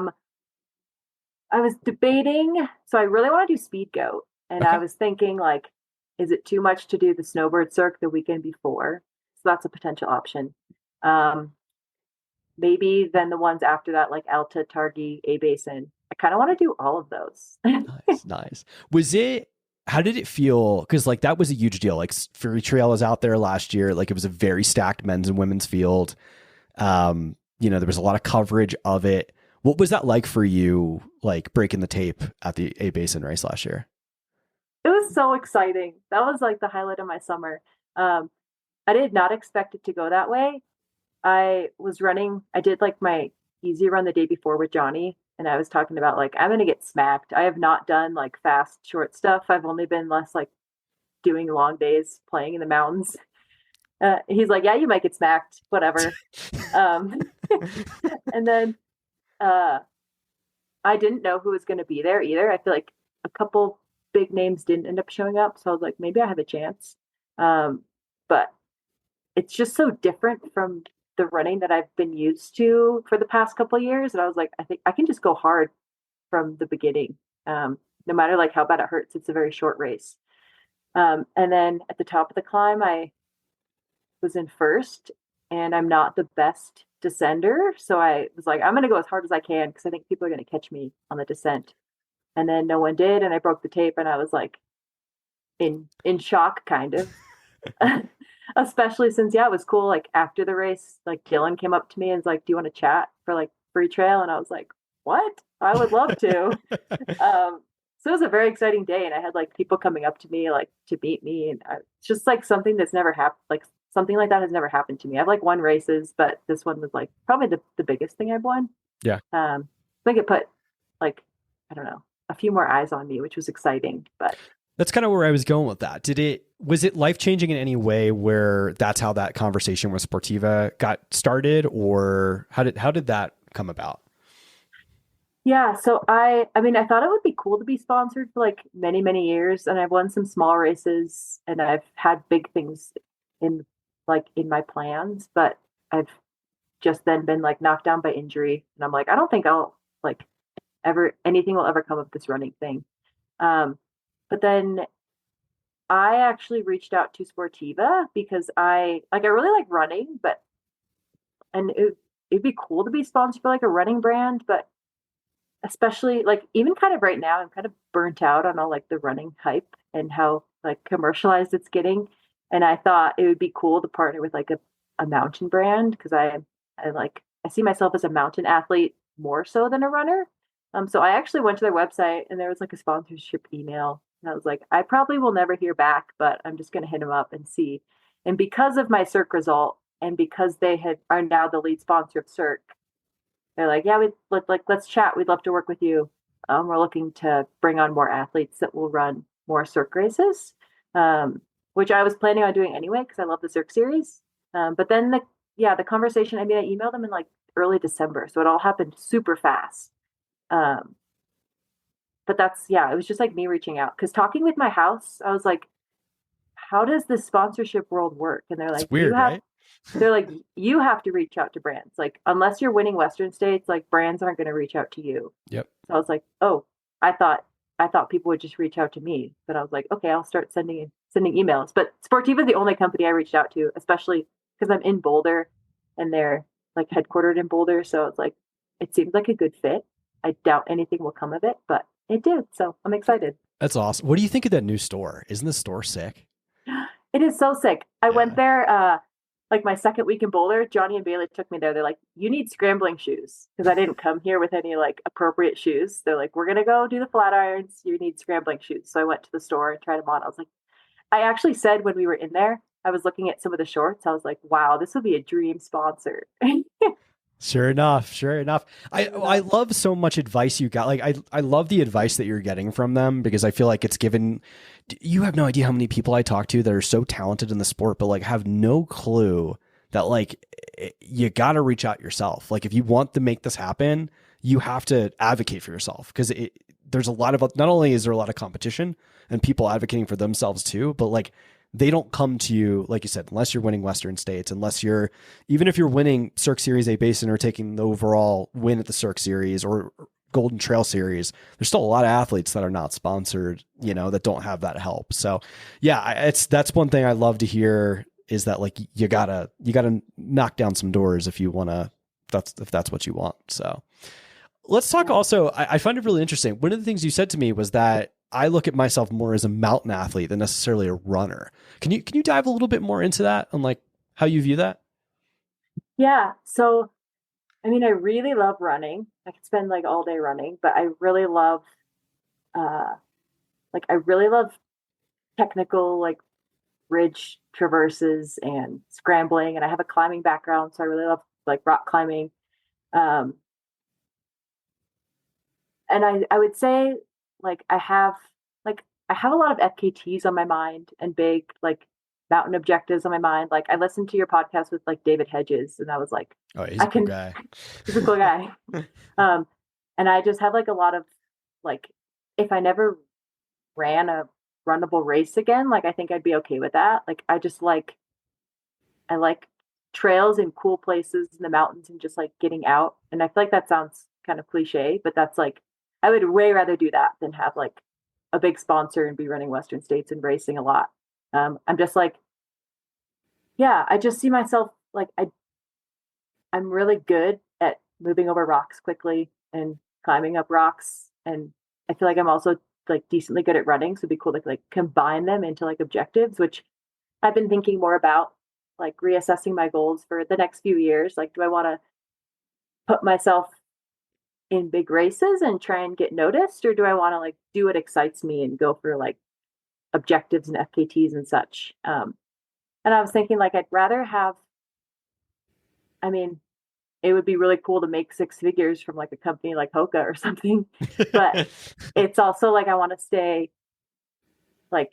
was debating, so I really want to do Speed Goat. And I was thinking like, is it too much to do the Snowbird Cirque the weekend before? That's a potential option. Maybe then the ones after that, like Alta, Targhee, A Basin. I kind of want to do all of those. Nice. How did it feel? Because like that was a huge deal. Like Fury Trail was out there last year. Like it was a very stacked men's and women's field. There was a lot of coverage of it. What was that like for you? Like breaking the tape at the A Basin race last year? It was so exciting. That was like the highlight of my summer. I did not expect it to go that way. I did like my easy run the day before with Johnny, and I was talking about like, I'm going to get smacked. I have not done like fast, short stuff. I've only been less like doing long days playing in the mountains. He's like, yeah, you might get smacked, whatever. And then I didn't know who was going to be there either. I feel like a couple big names didn't end up showing up. So I was like, maybe I have a chance. But it's just so different from the running that I've been used to for the past couple of years. And I was like, I think I can just go hard from the beginning. No matter like how bad it hurts, it's a very short race. And then at the top of the climb, I was in first, and I'm not the best descender. So I was like, I'm going to go as hard as I can because I think people are going to catch me on the descent. And then no one did. And I broke the tape, and I was like in shock kind of. Especially since it was cool. Like after the race, like Dylan came up to me and was like, do you want to chat for like free trail? And I was like, what? I would love to. So it was a very exciting day, and I had like people coming up to me like to meet me, and it's just like something that's never happened. Like something like that has never happened to me. I've like won races, but this one was like probably the biggest thing I've won. Yeah. I think it put like, I don't know, a few more eyes on me, which was exciting. But that's kind of where I was going with that. Was it life-changing in any way where that's how that conversation with Sportiva got started, or how did that come about? Yeah, so I mean, I thought it would be cool to be sponsored for like many, many years, and I've won some small races, and I've had big things in my plans, but I've just then been like knocked down by injury, and I'm like, I don't think I'll like anything will ever come of this running thing. But then I actually reached out to Sportiva because I really like running, and it'd be cool to be sponsored by like a running brand, but especially like even kind of right now, I'm kind of burnt out on all like the running hype and how like commercialized it's getting. And I thought it would be cool to partner with like a mountain brand because I see myself as a mountain athlete more so than a runner. So I actually went to their website and there was like a sponsorship email. And I was like, I probably will never hear back, but I'm just going to hit them up and see. And because of my Cirque result and because are now the lead sponsor of Cirque, they're like, yeah, let's chat. We'd love to work with you. We're looking to bring on more athletes that will run more Cirque races, which I was planning on doing anyway because I love the Cirque series. But then the conversation. I mean, I emailed them in like early December, so it all happened super fast. But it was just like me reaching out because talking with my house, I was like, how does this sponsorship world work? And they're like, it's weird, right? They're like, you have to reach out to brands. Like, unless you're winning Western states, like brands aren't going to reach out to you. Yep. So I was like, oh, I thought people would just reach out to me, but I was like, okay, I'll start sending emails. But Sportiva is the only company I reached out to, especially because I'm in Boulder and they're like headquartered in Boulder. So it's like, it seems like a good fit. I doubt anything will come of it, but it did. So I'm excited. That's awesome. What do you think of that new store? Isn't the store sick? It is so sick. I went there like my second week in Boulder. Johnny and Bailey took me there. They're like, you need scrambling shoes because I didn't come here with any like appropriate shoes. They're like, we're going to go do the flat irons. You need scrambling shoes. So I went to the store and tried them on. I was like, I actually said when we were in there, I was looking at some of the shorts. I was like, wow, this would be a dream sponsor. Sure enough. I love so much advice you got. Like I love the advice that you're getting from them because I feel like it's given, you have no idea how many people I talk to that are so talented in the sport, but like have no clue that like you got to reach out yourself. Like if you want to make this happen, you have to advocate for yourself because there's a lot of, not only is there a lot of competition and people advocating for themselves too, but like they don't come to you, like you said, unless you're winning Western states, even if you're winning Cirque Series A Basin or taking the overall win at the Cirque Series or Golden Trail Series, there's still a lot of athletes that are not sponsored, that don't have that help. So yeah, that's one thing I love to hear is that like, you gotta knock down some doors if you want to, if that's what you want. So let's talk also, I find it really interesting. One of the things you said to me was that I look at myself more as a mountain athlete than necessarily a runner. Can you dive a little bit more into that and like how you view that? Yeah. So, I mean, I really love running. I could spend like all day running, but I really love, technical, like ridge traverses and scrambling. And I have a climbing background. So I really love like rock climbing. And I would say like I have a lot of FKTs on my mind and big like mountain objectives on my mind. Like I listened to your podcast with like David Hedges and I was like, oh, he's a cool guy. He's a cool guy. And I just have like a lot of like, if I never ran a runnable race again, like I think I'd be okay with that. Like I like trails and cool places in the mountains and just like getting out. And I feel like that sounds kind of cliche, but that's like, I would way rather do that than have like a big sponsor and be running Western states and racing a lot. I'm just like, yeah, I just see myself like I'm really good at moving over rocks quickly and climbing up rocks. And I feel like I'm also like decently good at running. So it'd be cool to like combine them into like objectives, which I've been thinking more about, like reassessing my goals for the next few years. Like, do I want to put myself in big races and try and get noticed, or do I want to like do what excites me and go for like objectives and FKTs and such? And I was thinking like I'd rather have, I mean, it would be really cool to make six figures from like a company like Hoka or something, but it's also like I want to stay, like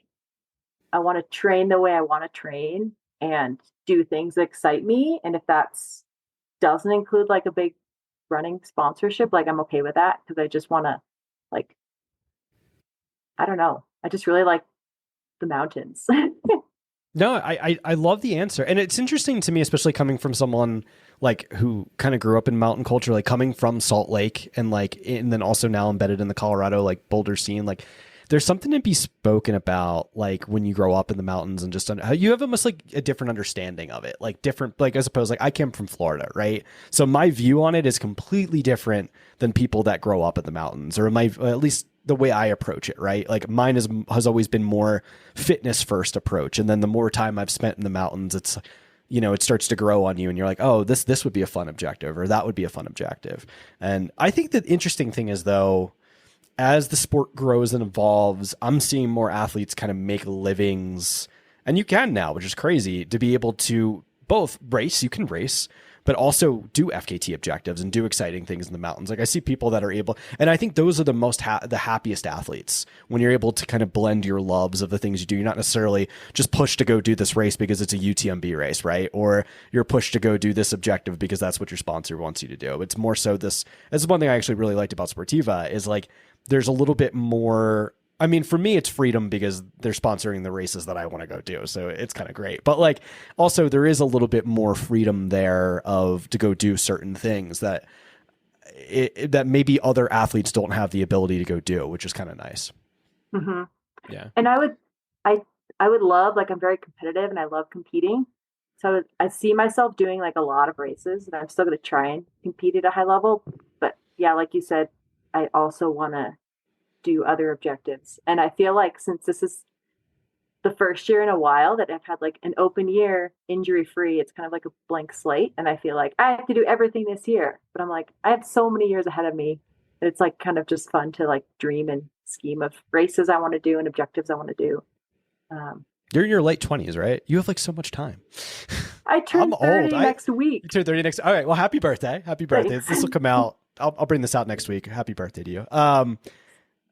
I want to train the way I want to train and do things that excite me. And if that's doesn't include like a big running sponsorship, like I'm okay with that, because I just want to, like, I don't know, I just really like the mountains. No, I love the answer. And it's interesting to me, especially coming from someone like who kind of grew up in mountain culture, like coming from Salt Lake and then also now embedded in the Colorado, like Boulder scene. Like there's something to be spoken about, like when you grow up in the mountains and just how you have almost like a different understanding of it, like different, like as opposed, like I came from Florida, right? So my view on it is completely different than people that grow up in the mountains, or at least the way I approach it, right? Like mine has always been more fitness first approach. And then the more time I've spent in the mountains, it's, you know, it starts to grow on you and you're like, oh, this would be a fun objective, or that would be a fun objective. And I think the interesting thing is, though, as the sport grows and evolves, I'm seeing more athletes kind of make livings, and you can now, which is crazy, to be able to both race, you can race, but also do FKT objectives and do exciting things in the mountains. Like I see people that are able, and I think those are the most the happiest athletes, when you're able to kind of blend your loves of the things you do. You're not necessarily just pushed to go do this race because it's a UTMB race, right? Or you're pushed to go do this objective because that's what your sponsor wants you to do. It's more so this is one thing I actually really liked about Sportiva, is like there's a little bit more. I mean, for me, it's freedom because they're sponsoring the races that I want to go do. So it's kind of great. But like, also there is a little bit more freedom there to go do certain things that that maybe other athletes don't have the ability to go do, which is kind of nice. Mm-hmm. Yeah. And I would love, like, I'm very competitive and I love competing. So I see myself doing like a lot of races, and I'm still going to try and compete at a high level. But yeah, like you said, I also want to do other objectives. And I feel like since this is the first year in a while that I've had like an open year, injury free, it's kind of like a blank slate. And I feel like I have to do everything this year, but I'm like, I have so many years ahead of me. It's like kind of just fun to like dream and scheme of races I want to do and objectives I want to do. You're in your late 20s, right? You have like so much time. I turn 30 next week. You turn 30 next. All right. Well, happy birthday. Happy birthday. Thanks. This will come out. I'll bring this out next week. Happy birthday to you.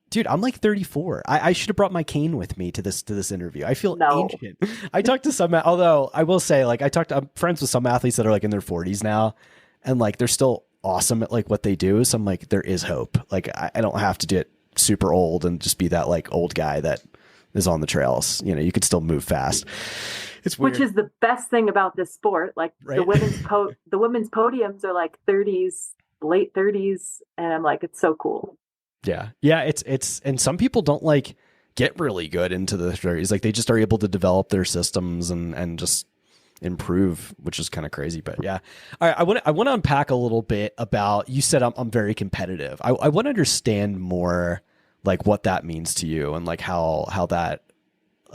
Dude, I'm like 34. I should have brought my cane with me to this interview. I feel ancient. I talked to some, although I will say, like, I'm friends with some athletes that are like in their 40s now, and like they're still awesome at like what they do. So I'm like, there is hope. Like I don't have to get super old and just be that like old guy that is on the trails. You know, you could still move fast. It's weird. Which is the best thing about this sport. Like right? the women's podiums are like 30s, late 30s, and I'm like, it's so cool. Yeah. It's, and some people don't like get really good into the 30s. Like they just are able to develop their systems and just improve, which is kind of crazy. But yeah. All right. I want to unpack a little bit about, you said I'm very competitive. I want to understand more like what that means to you, and like how that,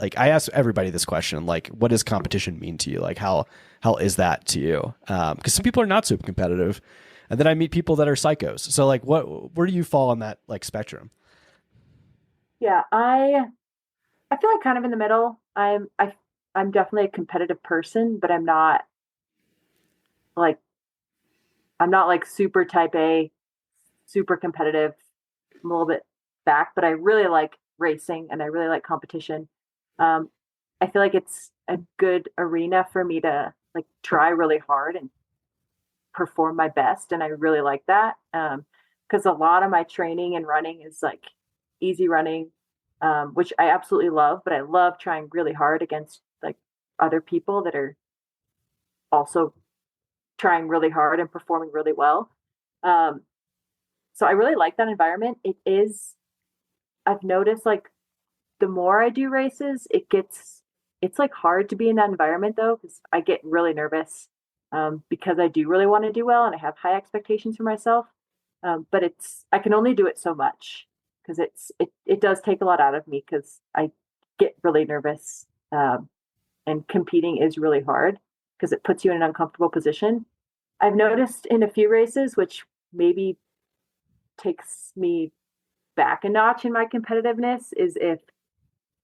like I ask everybody this question, like what does competition mean to you? Like how is that to you? Because some people are not super competitive. And then I meet people that are psychos. So like where do you fall on that like spectrum? Yeah, I feel like kind of in the middle. I'm definitely a competitive person, but I'm not like super type A, super competitive. I'm a little bit back, but I really like racing and I really like competition. I feel like it's a good arena for me to like try really hard and perform my best, and I really like that because a lot of my training and running is like easy running, which I absolutely love, but I love trying really hard against like other people that are also trying really hard and performing really well. So I really like that environment. I've noticed like the more I do races, it's like hard to be in that environment though, because I get really nervous. Because I do really want to do well and I have high expectations for myself. But I can only do it so much because it does take a lot out of me because I get really nervous. And competing is really hard because it puts you in an uncomfortable position. I've noticed in a few races, which maybe takes me back a notch in my competitiveness, is if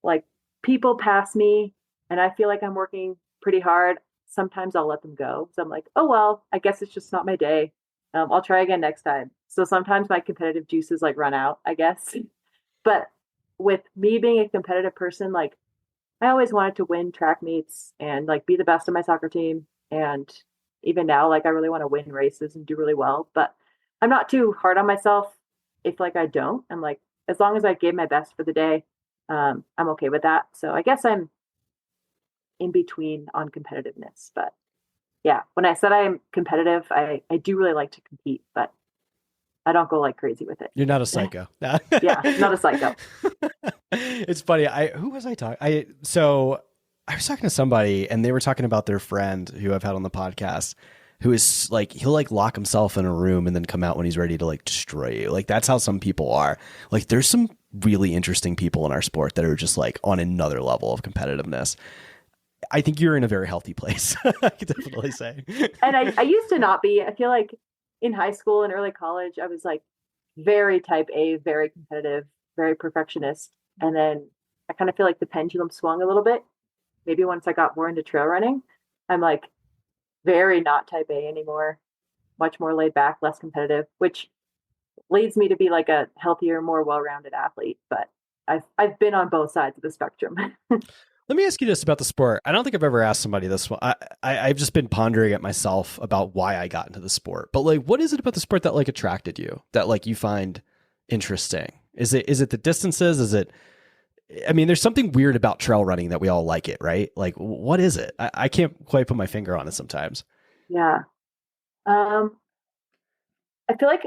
like people pass me and I feel like I'm working pretty hard, sometimes I'll let them go. So I'm like, oh, well, I guess it's just not my day. I'll try again next time. So sometimes my competitive juices like run out, I guess. But with me being a competitive person, like I always wanted to win track meets and like be the best of my soccer team. And even now, like I really want to win races and do really well, but I'm not too hard on myself. If like I don't, I'm like, as long as I gave my best for the day, I'm okay with that. So I guess I'm in between on competitiveness, but yeah, when I said I'm competitive, I do really like to compete, but I don't go like crazy with it. You're not a psycho. Yeah, not a psycho. It's funny. Who was I talking? So I was talking to somebody and they were talking about their friend who I've had on the podcast, who is like, he'll like lock himself in a room and then come out when he's ready to like destroy you. Like that's how some people are. Like there's some really interesting people in our sport that are just like on another level of competitiveness. I think you're in a very healthy place. I could definitely say. And I used to not be. I feel like in high school and early college, I was like very type A, very competitive, very perfectionist. And then I kind of feel like the pendulum swung a little bit. Maybe once I got more into trail running, I'm like very not type A anymore, much more laid back, less competitive, which leads me to be like a healthier, more well-rounded athlete. But I've been on both sides of the spectrum. Let me ask you this about the sport. I don't think I've ever asked somebody this one. I've just been pondering it myself about why I got into the sport. But like, what is it about the sport that like attracted you, that like you find interesting? Is it the distances? Is it, I mean, there's something weird about trail running that we all like it, right? Like, what is it? I can't quite put my finger on it sometimes. Yeah. I feel like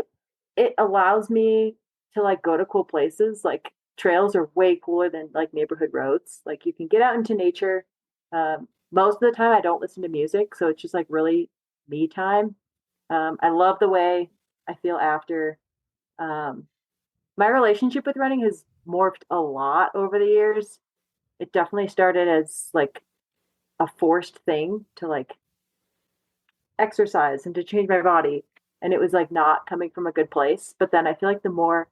it allows me to like go to cool places. Like trails are way cooler than like neighborhood roads. Like you can get out into nature. Most of the time I don't listen to music, so it's just like really me time. I love the way I feel after. My relationship with running has morphed a lot over the years. It definitely started as like a forced thing to like exercise and to change my body. And it was like not coming from a good place. But then I feel like the more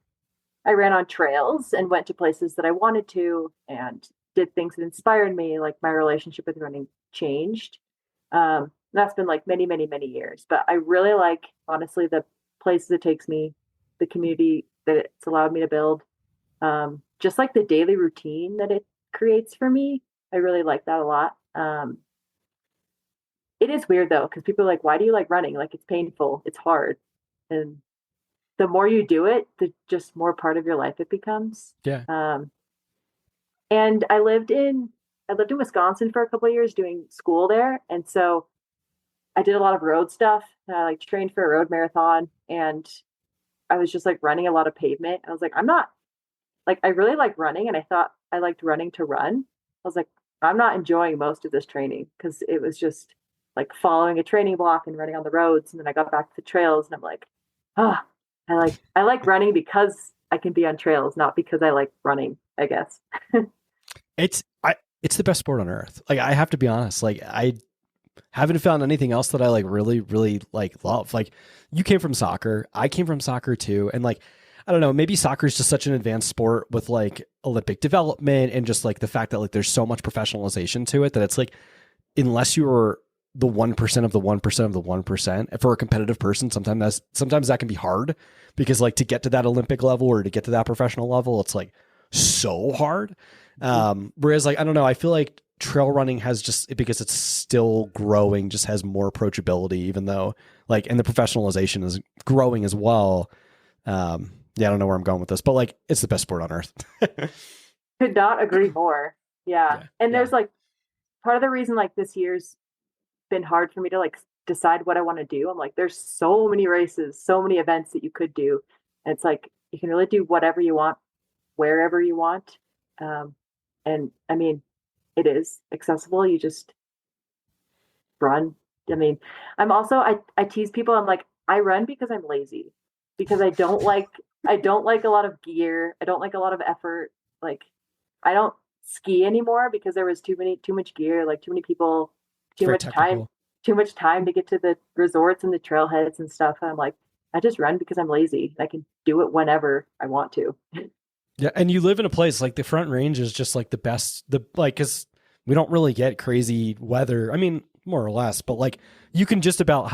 I ran on trails and went to places that I wanted to and did things that inspired me, like my relationship with running changed. That's been like many, many, many years. But I really like, honestly, the places it takes me, the community that it's allowed me to build, just like the daily routine that it creates for me. I really like that a lot. It is weird though, because people are like, why do you like running? Like it's painful, it's hard. And the more you do it, the just more part of your life it becomes. Yeah. And I lived in Wisconsin for a couple of years doing school there. And so I did a lot of road stuff. I like trained for a road marathon and I was just like running a lot of pavement. I was like, I'm not like, I really like running. And I thought I liked running to run. I was like, I'm not enjoying most of this training because it was just like following a training block and running on the roads. And then I got back to the trails and I'm like, I like running because I can be on trails, not because I like running, I guess. It's the best sport on earth. Like I have to be honest, like I haven't found anything else that I like really, really like love. Like you came from soccer. I came from soccer too. And like, I don't know, maybe soccer is just such an advanced sport with like Olympic development and just like the fact that like there's so much professionalization to it that it's like, unless you're the 1% of the 1% of the 1%, for a competitive person, sometimes that can be hard because like to get to that Olympic level or to get to that professional level, it's like so hard. Whereas like, I don't know, I feel like trail running has just, because it's still growing, just has more approachability, even though like, and the professionalization is growing as well. Yeah, I don't know where I'm going with this, but like, it's the best sport on earth. Could not agree more. Yeah. And there's like, part of the reason like this year's been hard for me to like decide what I want to do. I'm like, there's so many races, so many events that you could do. And it's like, you can really do whatever you want, wherever you want. And I mean, it is accessible. You just run. I mean, I tease people. I'm like, I run because I'm lazy, because I don't like a lot of gear. I don't like a lot of effort. Like I don't ski anymore because there was too much gear, like too many people, too much time to get to the resorts and the trailheads and stuff. And I'm like, I just run because I'm lazy. I can do it whenever I want to. Yeah. And you live in a place like the Front Range is just like the best, cause we don't really get crazy weather. I mean, more or less, but like you can just about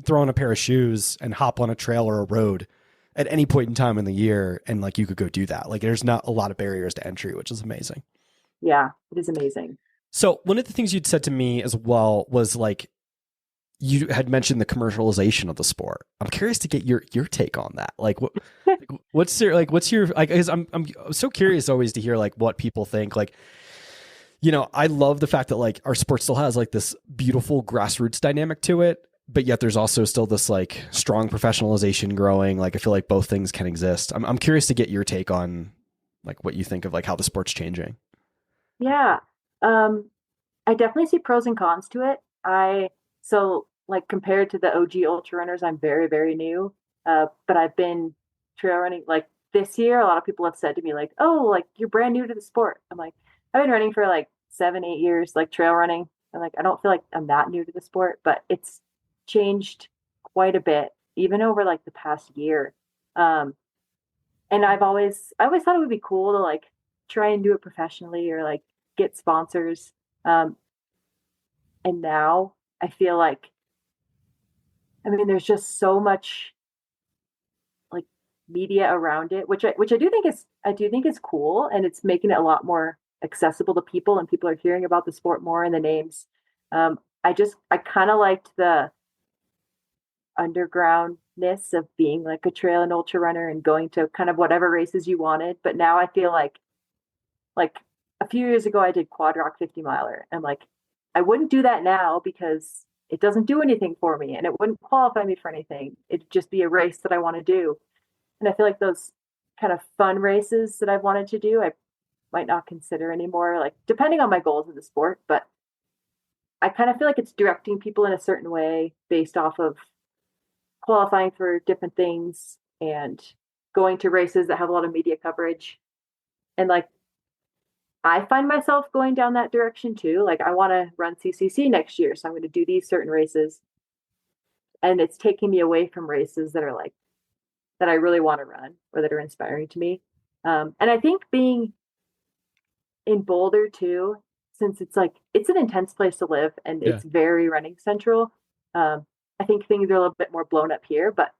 throw on a pair of shoes and hop on a trail or a road at any point in time in the year. And like, you could go do that. Like there's not a lot of barriers to entry, which is amazing. Yeah, it is amazing. So one of the things you'd said to me as well was like, you had mentioned the commercialization of the sport. I'm curious to get your take on that. Like what's your, like, cause I'm so curious always to hear like what people think. Like, you know, I love the fact that like our sport still has like this beautiful grassroots dynamic to it. but yet there's also still this like strong professionalization growing. Like I feel like both things can exist. I'm curious to get your take on like what you think of like how the sport's changing. Yeah. I definitely see pros and cons to it. So like compared to the OG ultra runners, I'm very, very new. But I've been trail running like this year. A lot of people have said to me like, "Oh, like you're brand new to the sport." I'm like, I've been running for like 7, 8 years, like trail running. And like I don't feel like I'm that new to the sport, but it's changed quite a bit, even over like the past year. Um, and I always thought it would be cool to like try and do it professionally or like get sponsors. Um, and now I feel like, I mean, there's just so much like media around it, which I do think is cool, and it's making it a lot more accessible to people, and people are hearing about the sport more and the names. I kind of liked the undergroundness of being like a trail and ultra runner and going to kind of whatever races you wanted. But now I feel like a few years ago I did quad rock 50 miler, and like I wouldn't do that now because it doesn't do anything for me and it wouldn't qualify me for anything. It'd just be a race that I want to do. And I feel like those kind of fun races that I've wanted to do, I might not consider anymore, like depending on my goals in the sport. But I kind of feel like it's directing people in a certain way based off of qualifying for different things and going to races that have a lot of media coverage. And like I find myself going down that direction too. Like I want to run CCC next year, so I'm going to do these certain races. And it's taking me away from races that are like that I really want to run or that are inspiring to me. And I think being in Boulder too, since it's like it's an intense place to live and it's very running central. I think things are a little bit more blown up here, but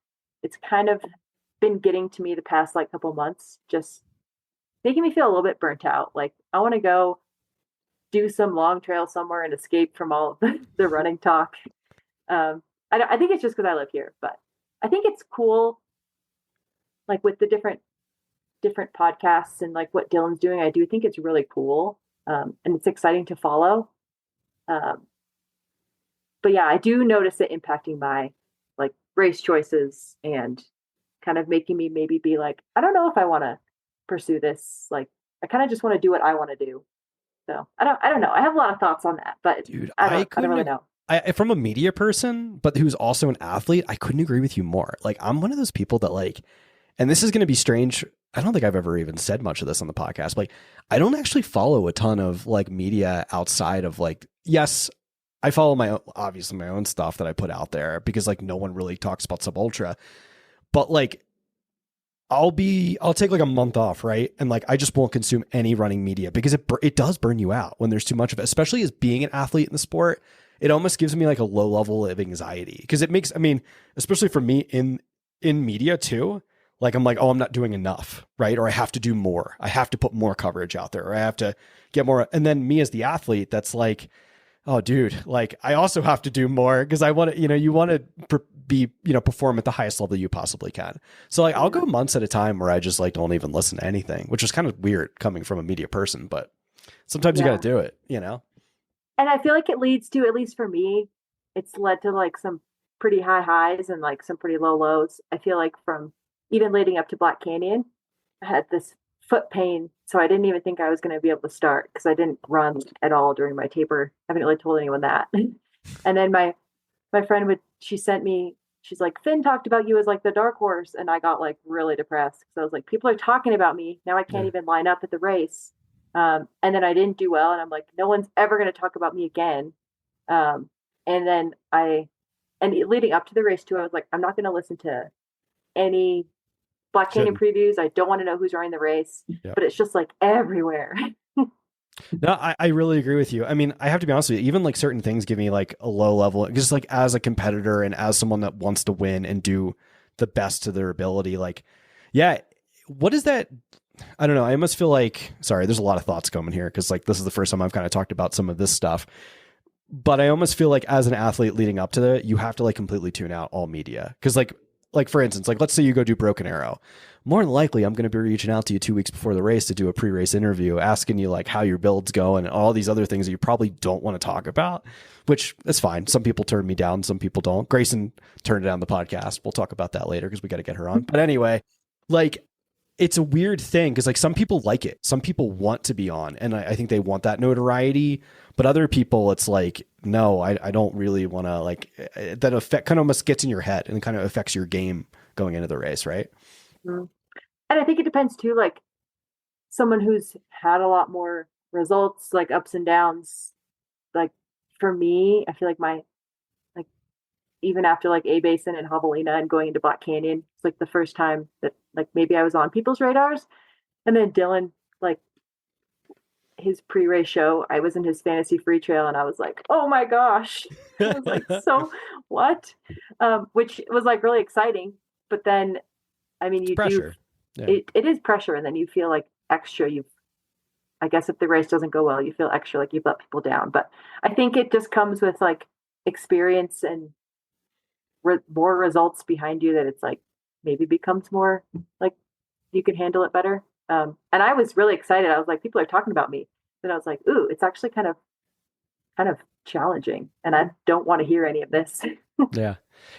it's kind of been getting to me the past like couple months, just making me feel a little bit burnt out. Like I want to go do some long trail somewhere and escape from all of the running talk. I think it's just because I live here, but I think it's cool. Like with the different podcasts and like what Dylan's doing, I do think it's really cool. And it's exciting to follow. But yeah, I do notice it impacting my like race choices and kind of making me maybe be like, I don't know if I want to pursue this. Like I kind of just want to do what I want to do. So I don't know. I have a lot of thoughts on that, but dude, I don't really know. From a media person, but who's also an athlete, I couldn't agree with you more. Like I'm one of those people that like, and this is going to be strange. I don't think I've ever even said much of this on the podcast. But like, I don't actually follow a ton of like media outside of like, yes, I follow obviously my own stuff that I put out there because like no one really talks about sub ultra, but like I'll take like a month off. Right. And like, I just won't consume any running media because it does burn you out when there's too much of it, especially as being an athlete in the sport. It almost gives me like a low level of anxiety because it makes, I mean, especially for me in media too, like I'm like, oh, I'm not doing enough, right? Or I have to do more. I have to put more coverage out there, or I have to get more. And then me as the athlete, that's like, oh, dude, like I also have to do more because I want to, you want to be, perform at the highest level you possibly can. So like I'll go months at a time where I just like don't even listen to anything, which is kind of weird coming from a media person, but sometimes you got to do it, And I feel like it leads to, at least for me, it's led to like some pretty high highs and like some pretty low lows. I feel like from even leading up to Black Canyon, I had this foot pain. So I didn't even think I was going to be able to start because I didn't run at all during my taper. I haven't really told anyone that. And then my friend she's like, Finn talked about you as like the dark horse. And I got like really depressed because I was like, people are talking about me. Now I can't even line up at the race. And then I didn't do well. And I'm like, no one's ever going to talk about me again. And then leading up to the race too, I was like, I'm not going to listen to any Black Canyon previews. I don't want to know who's running the race, but it's just like everywhere. No, I really agree with you. I mean, I have to be honest with you, even like certain things give me like a low level, just like as a competitor and as someone that wants to win and do the best to their ability. Like, yeah, what is that? I don't know. I almost feel like, sorry, there's a lot of thoughts coming here because like this is the first time I've kind of talked about some of this stuff, but I almost feel like as an athlete leading up to that, you have to like completely tune out all media. Cause like like for instance, like let's say you go do Broken Arrow. More than likely, I'm going to be reaching out to you 2 weeks before the race to do a pre-race interview, asking you like how your build's going and all these other things that you probably don't want to talk about, which is fine. Some people turn me down, some people don't. Grayson turned down the podcast. We'll talk about that later because we got to get her on. But anyway, like it's a weird thing because like some people like it. Some people want to be on, and I think they want that notoriety. But other people, it's like, no, I don't really want to, like, that effect kind of almost gets in your head and kind of affects your game going into the race, right? Mm. And I think it depends too, like someone who's had a lot more results, like ups and downs. Like for me, I feel like like even after like A Basin and Javelina and going into Black Canyon, it's like the first time that like maybe I was on people's radars. And then Dylan, like his pre-race show, I was in his fantasy free trail and I was like, oh my gosh. I was like, so what? Which was like really exciting. But then, I mean, you pressure. It is pressure. And then you feel like extra, I guess if the race doesn't go well, you feel extra like you've let people down. But I think it just comes with like experience and more results behind you, that it's like maybe becomes more like you can handle it better. And I was really excited. I was like, people are talking about me. And I was like, ooh, it's actually kind of challenging. And I don't want to hear any of this. Yeah.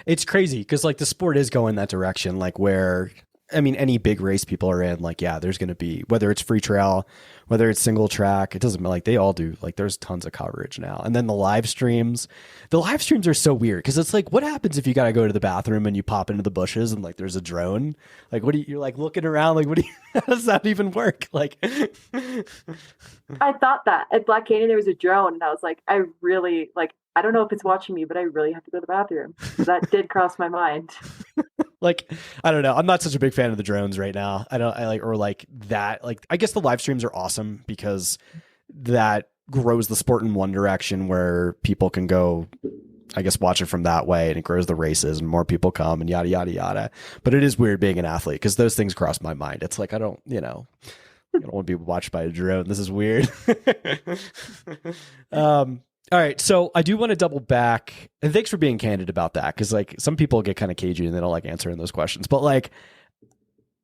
It's crazy because like the sport is going that direction, like where, I mean, any big race people are in, like, yeah, there's going to be, whether it's free trail, whether it's single track, it doesn't, like, they all do, like, there's tons of coverage now. And then the live streams are so weird because it's like, what happens if you got to go to the bathroom and you pop into the bushes and like there's a drone? Like, you're like looking around, like, how does that even work? Like, I thought that at Black Canyon there was a drone, and I was like, I really, like, I don't know if it's watching me, but I really have to go to the bathroom. That did cross my mind. Like, I don't know. I'm not such a big fan of the drones right now. I guess the live streams are awesome because that grows the sport in one direction where people can go, I guess, watch it from that way, and it grows the races and more people come and yada, yada, yada. But it is weird being an athlete because those things cross my mind. It's like, I don't want to be watched by a drone. This is weird. All right. So I do want to double back, and thanks for being candid about that. Cause like some people get kind of cagey and they don't like answering those questions, but like,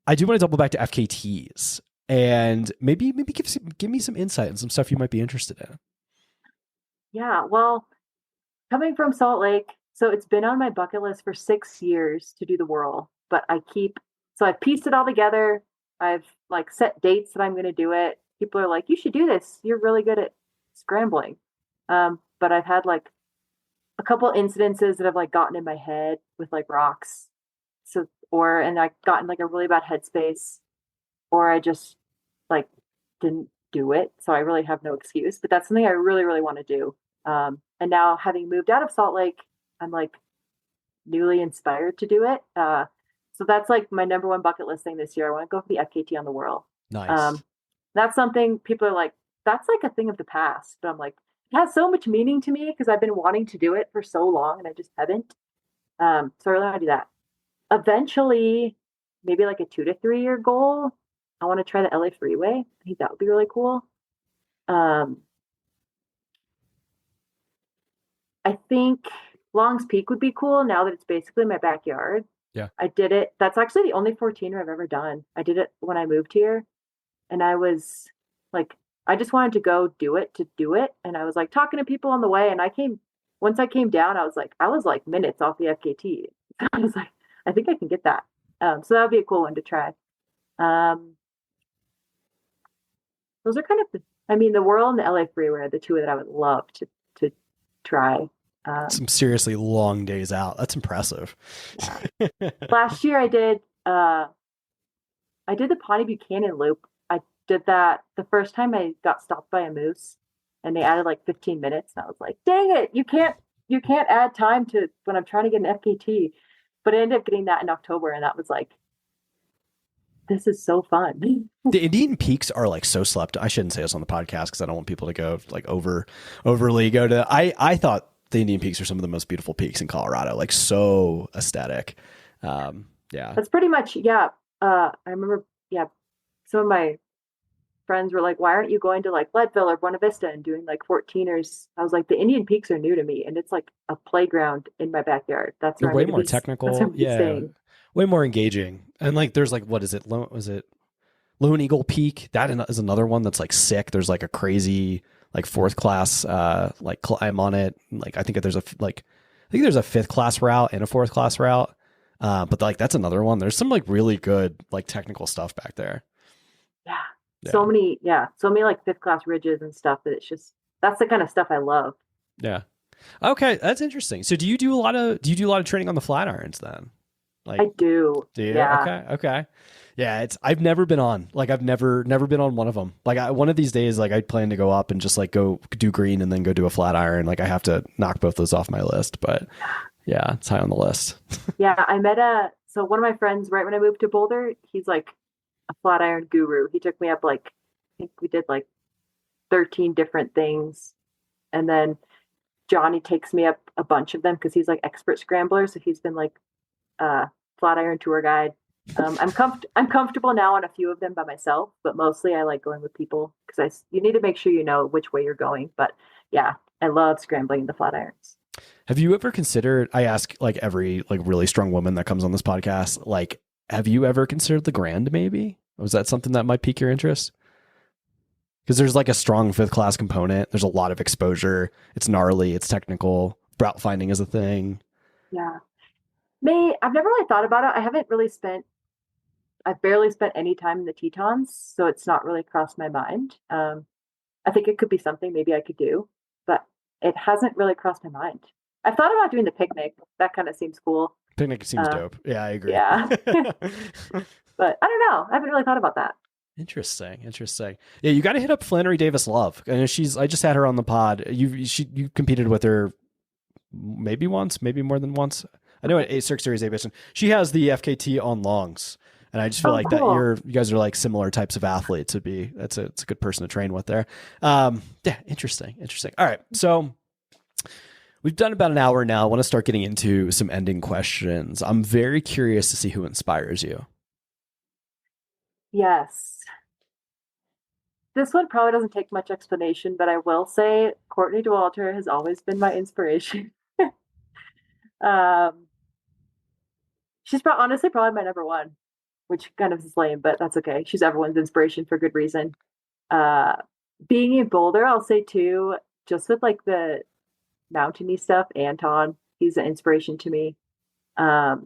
I do want to double back to FKTs and maybe give me some insight and some stuff you might be interested in. Yeah. Well, coming from Salt Lake, so it's been on my bucket list for 6 years to do the whirl, but I've pieced it all together. I've like set dates that I'm going to do it. People are like, you should do this. You're really good at scrambling. But I've had like a couple incidences that have like gotten in my head with like rocks. And I got in like a really bad headspace, or I just like didn't do it. So I really have no excuse, but that's something I really, really want to do. And now having moved out of Salt Lake, I'm like newly inspired to do it. So that's like my number one bucket list thing this year. I want to go for the FKT on the whirl. Nice. That's something people are like, that's like a thing of the past. But I'm like, it has so much meaning to me because I've been wanting to do it for so long and I just haven't. So I really want to do that. Eventually, maybe like a 2 to 3 year goal, I want to try the LA Freeway. I think that would be really cool. I think Long's Peak would be cool now that it's basically my backyard. Yeah. I did it. That's actually the only 14er I've ever done. I did it when I moved here, and I was like, I just wanted to go do it to do it. And I was like talking to people on the way, and once I came down, I was like minutes off the FKT. I was like, I think I can get that. So that would be a cool one to try. Those are kind of the whirl and the LA Freeway are the two that I would love to try. Some seriously long days out. That's impressive. Yeah. Last year I did the Pawnee Buchanan loop. I did that the first time I got stopped by a moose, and they added like 15 minutes. And I was like, dang it, you can't add time to when I'm trying to get an FKT. But I ended up getting that in October, and that was like, this is so fun. The Indian Peaks are like so slept. I shouldn't say this on the podcast because I don't want people to go like overly go to. I thought the Indian Peaks are some of the most beautiful peaks in Colorado, like so aesthetic. Yeah, that's pretty much. Yeah, I remember. Yeah, some of my friends were like, "Why aren't you going to like Leadville or Buena Vista and doing like 14ers?" I was like, "The Indian Peaks are new to me, and it's like a playground in my backyard. That's they're where way more technical. That's where I'm yeah, staying. way more engaging. And like, there's like, what is it? Was it Lone Eagle Peak? That is another one that's like sick. There's like a crazy like fourth class like climb on it. Like I think there's a fifth class route and a fourth class route. But like that's another one. There's some like really good like technical stuff back there. Yeah. Yeah. So many like fifth class ridges and stuff that it's just, that's the kind of stuff I love. Yeah. Okay, that's interesting. So do you do a lot of training on the flat irons then? Like I do. Do you? Yeah. Okay. Yeah, I've never been on. Like I've never been on one of them. Like one of these days, like I plan to go up and just like go do green and then go do a flat iron. Like I have to knock both those off my list, but yeah, it's high on the list. Yeah, so one of my friends right when I moved to Boulder, he's like a flat iron guru. He took me up like, I think we did like 13 different things. And then Johnny takes me up a bunch of them because he's like expert scrambler. So he's been like flat iron tour guide. I'm comfortable now on a few of them by myself, but mostly I like going with people because you need to make sure you know which way you're going. But yeah, I love scrambling the flat irons. Have you ever considered, I ask like every like really strong woman that comes on this podcast, like, have you ever considered the Grand maybe? Was that something that might pique your interest? Because there's like a strong fifth class component. There's a lot of exposure. It's gnarly. It's technical. Route finding is a thing. Yeah. I've never really thought about it. I've barely spent any time in the Tetons, so it's not really crossed my mind. I think it could be something maybe I could do, but it hasn't really crossed my mind. I've thought about doing the picnic. That kind of seems cool. Picnic seems dope. Yeah, I agree. Yeah. But I don't know. I haven't really thought about that. Interesting. Yeah, you got to hit up Flannery Davis Love. And I just had her on the pod. You competed with her maybe once, maybe more than once. I know at Cirque Series A, she has the FKT on longs, and I just feel like cool. that you guys are like similar types of athletes. It's a good person to train with there. Yeah, interesting. All right, so we've done about an hour now. I want to start getting into some ending questions. I'm very curious to see who inspires you. Yes. This one probably doesn't take much explanation, but I will say Courtney Dauwalter has always been my inspiration. She's honestly probably my number one, which kind of is lame, but that's okay. She's everyone's inspiration for good reason. Being in Boulder, I'll say too, just with like the mountainy stuff, Anton, he's an inspiration to me. I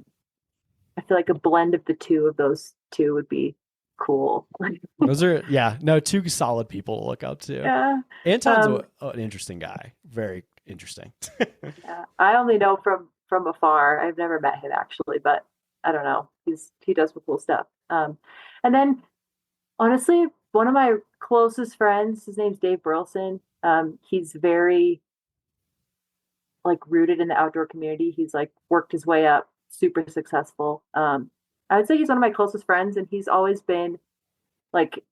feel like a blend of the two of those two would be cool. Those are, two solid people to look up to. Yeah. Anton's an interesting guy. Very interesting. Yeah. I only know from afar. I've never met him actually, but I don't know. He does cool stuff. And then honestly, one of my closest friends, his name's Dave Burleson. He's very like rooted in the outdoor community. He's like worked his way up, super successful. I would say he's one of my closest friends, and he's always been like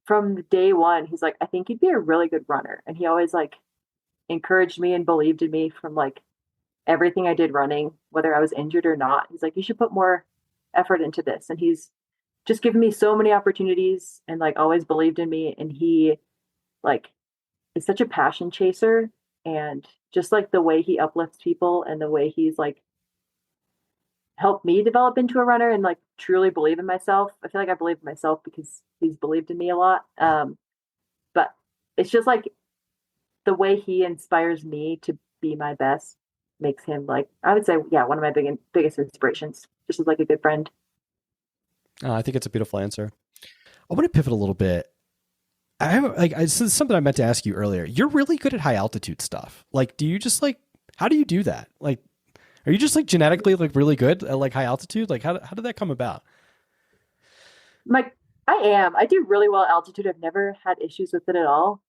from day one, he's like, I think you'd be a really good runner. And he always like encouraged me and believed in me from like everything I did running, whether I was injured or not. He's like, you should put more effort into this. And he's just given me so many opportunities and like always believed in me. And he like is such a passion chaser, and just like the way he uplifts people and the way he's like helped me develop into a runner and like truly believe in myself. I feel like I believe in myself because he's believed in me a lot. But it's just like the way he inspires me to be my best makes him like, I would say, one of my biggest inspirations, just as like a good friend. I think it's a beautiful answer. I want to pivot a little bit. This is something I meant to ask you earlier. You're really good at high altitude stuff. Like, do you just like, how do you do that? Like, are you just like genetically like really good at like high altitude? Like how did that come about? I do really well at altitude. I've never had issues with it at all.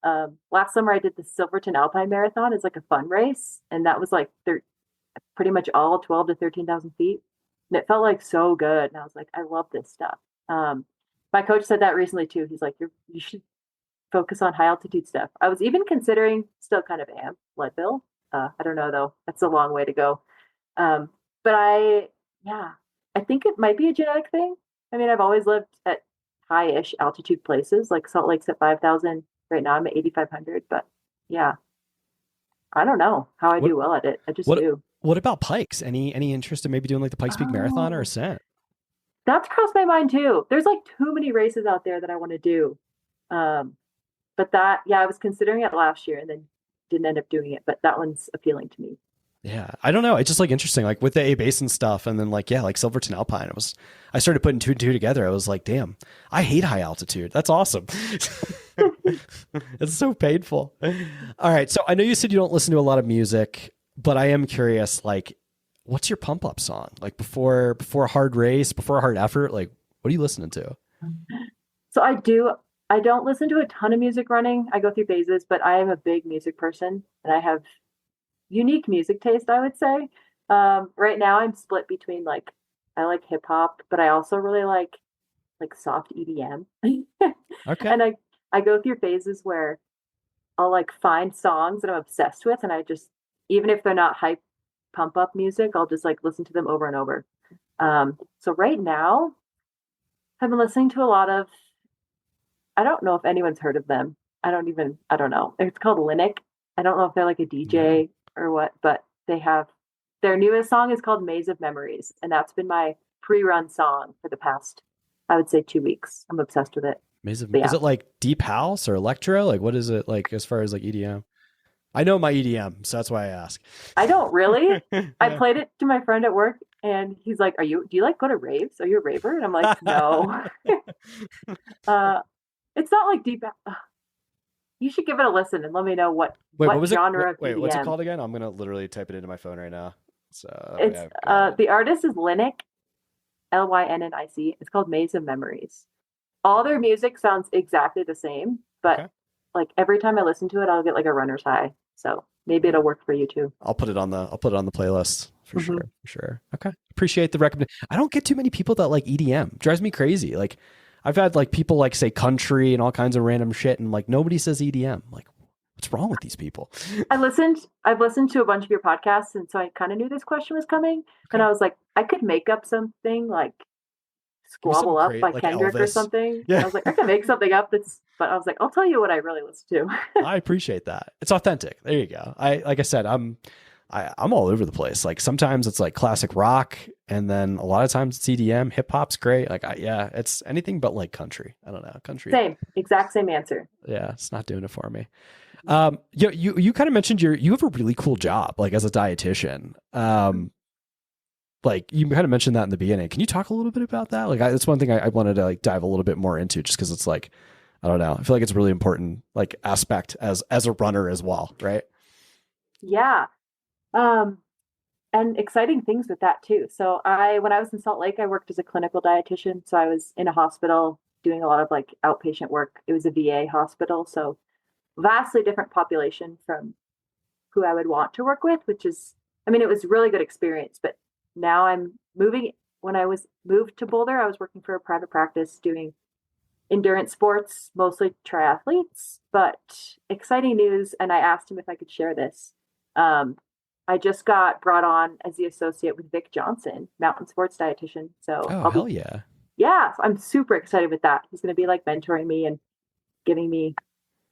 Last summer I did the Silverton Alpine Marathon. It's like a fun race. And that was like pretty much all 12 to 13,000 feet. And it felt like so good. And I was like, I love this stuff. My coach said that recently too. He's like, you should focus on high altitude stuff. I was even considering, still kind of am, Leadville. I don't know though. That's a long way to go. But I think it might be a genetic thing. I mean, I've always lived at high-ish altitude places, like Salt Lake's at 5,000. Right now I'm at 8,500, but yeah, I don't know how I do well at it. I just do. What about Pikes? Any interest in maybe doing like the Pikes Peak Marathon or Oh, Ascent? that's crossed my mind too. There's like too many races out there that I want to do. Um, but that, yeah, I was considering it last year and then didn't end up doing it, but that one's appealing to me. Yeah, I don't know. It's just like interesting, like with the A Basin stuff, and then like like Silverton Alpine. I started putting two and two together. I was like, damn, I hate high altitude. That's awesome. It's so painful. All right, so I know you said you don't listen to a lot of music, but I am curious. Like, what's your pump up song? Like before a hard race, before a hard effort. Like, what are you listening to? So I don't listen to a ton of music running. I go through phases, but I am a big music person and I have unique music taste, I would say. Right now I'm split between like I like hip hop, but I also really like soft EDM. Okay. And I go through phases where I'll like find songs that I'm obsessed with and I just even if they're not hype pump up music, I'll just like listen to them over and over. So right now I've been listening to a lot of I don't know if anyone's heard of them. I don't know. It's called Linux. I don't know if they're like a No. DJ or what, but they have their newest song is called Maze of Memories, and that's been my pre-run song for the past, I would say 2 weeks. I'm obsessed with it. But Is yeah, it like deep house or electro? Like, what is it like as far as like EDM? I know my EDM, so that's why I ask. I don't really. I Yeah. played it to my friend at work, and he's like, do you like go to raves? Are you a raver?" And I'm like, "No." uh, it's not like deep. You should give it a listen and let me know Wait, what what was it? genre of Wait, what's it EDM. called again? I'm gonna literally type it into my phone right now. So It's yeah, I've got it. the artist is Linux, Lynnic. It's called Maze of Memories. All their music sounds exactly the same, but Okay. like every time I listen to it, I'll get like a runner's high. So maybe it'll work for you too. I'll put it on the playlist for sure. Hmm. For sure. Okay. Appreciate the recommendation. I don't get too many people that like EDM. Drives me crazy. Like I've had like people like say country and all kinds of random shit, and like nobody says EDM. Like, what's wrong with these people? I've listened to a bunch of your podcasts, and so I kind of knew this question was coming. And Okay. I was like, I could make up something like Give me some Squabble Up great by like Kendrick or Elvis. something. I Yeah. was like, I can make something up but I was like, I'll tell you what I really listen to. I appreciate that. It's authentic. There you go. I like I said, I'm all over the place. Like sometimes it's like classic rock, and then a lot of times it's EDM. Hip hop's great. Like yeah, it's anything but like country. I don't know country. Exact same answer. Yeah, it's not doing it for me. You kind of mentioned you have a really cool job, like as a dietitian. Like you kind of mentioned that in the beginning. Can you talk a little bit about that? Like that's one thing I wanted to like dive a little bit more into, just because it's like I don't know. I feel like it's a really important like aspect as a runner as well, right? Yeah. Um, and exciting things with that too. So when I was in Salt Lake, I worked as a clinical dietitian. So I was in a hospital doing a lot of like outpatient work. It was a VA hospital, so vastly different population from who I would want to work with, which is, I mean, it was a really good experience. But now I'm moving. When I was moved to Boulder, I was working for a private practice doing endurance sports, mostly triathletes. But exciting news, and I asked him if I could share this. Um, I just got brought on as the associate with Vic Johnson, mountain sports dietitian. So Oh I'll be, hell yeah! yeah, so I'm super excited with that. He's going to be like mentoring me and giving me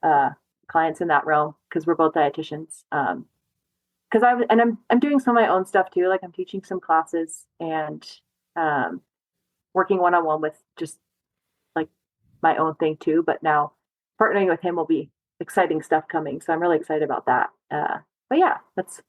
uh, clients in that realm because we're both dietitians. Because I'm doing some of my own stuff too. Like I'm teaching some classes and um, working one on one with just like my own thing too. But now partnering with him will be exciting stuff coming. So I'm really excited about that. But yeah, that's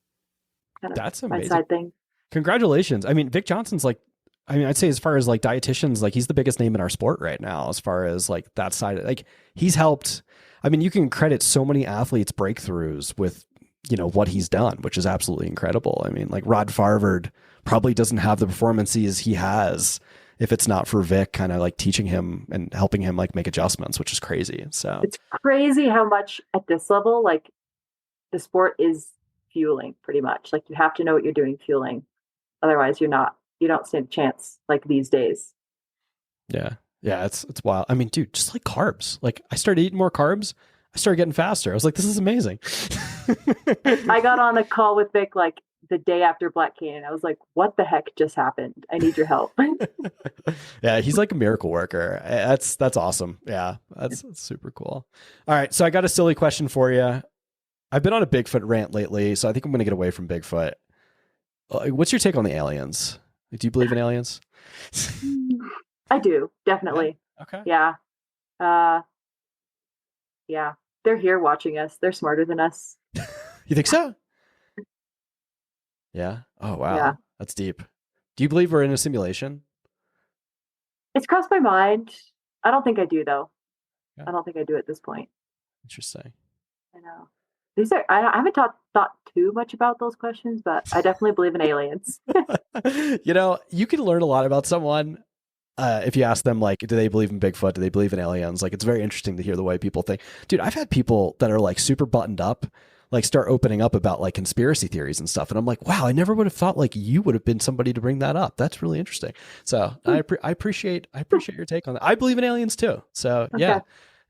kind of That's my amazing. side thing. Congratulations. I mean, Vic Johnson's like, I mean, I'd say as far as like dietitians, like he's the biggest name in our sport right now, as far as like that side. Like he's helped. I mean, you can credit so many athletes' breakthroughs with, what he's done, which is absolutely incredible. I mean, like Rod Farvard probably doesn't have the performances he has if it's not for Vic kind of like teaching him and helping him like make adjustments, which is crazy. So It's crazy how much at this level, like the sport is fueling pretty much. Like you have to know what you're doing fueling. Otherwise you don't stand a chance like these days. yeah, yeah, it's wild. I mean, dude, just like carbs. Like I started eating more carbs. I started getting faster. I was like, this is amazing. I got on a call with Vic like the day after Black Canyon. I was like, what the heck just happened? I need your help. Yeah, he's like a miracle worker. That's awesome. Yeah, that's super cool. All right, so I got a silly question for you. I've been on a Bigfoot rant lately, so I think I'm going to get away from Bigfoot. What's your take on the aliens? Do you believe in aliens? I do, definitely. Yeah. Okay. Yeah. Yeah. They're here watching us. They're smarter than us. You think so? Yeah. Oh, wow. Yeah. That's deep. Do you believe we're in a simulation? It's crossed my mind. I don't think I do, though. Yeah. I don't think I do at this point. Interesting. I know. I haven't thought too much about those questions, but I definitely believe in aliens. You can learn a lot about someone if you ask them, like, do they believe in Bigfoot? Do they believe in aliens? Like, it's very interesting to hear the way people think. Dude, I've had people that are like super buttoned up, like start opening up about like conspiracy theories and stuff. And I'm like, wow, I never would have thought like you would have been somebody to bring that up. That's really interesting. So I appreciate your take on that. I believe in aliens too. So Okay. yeah,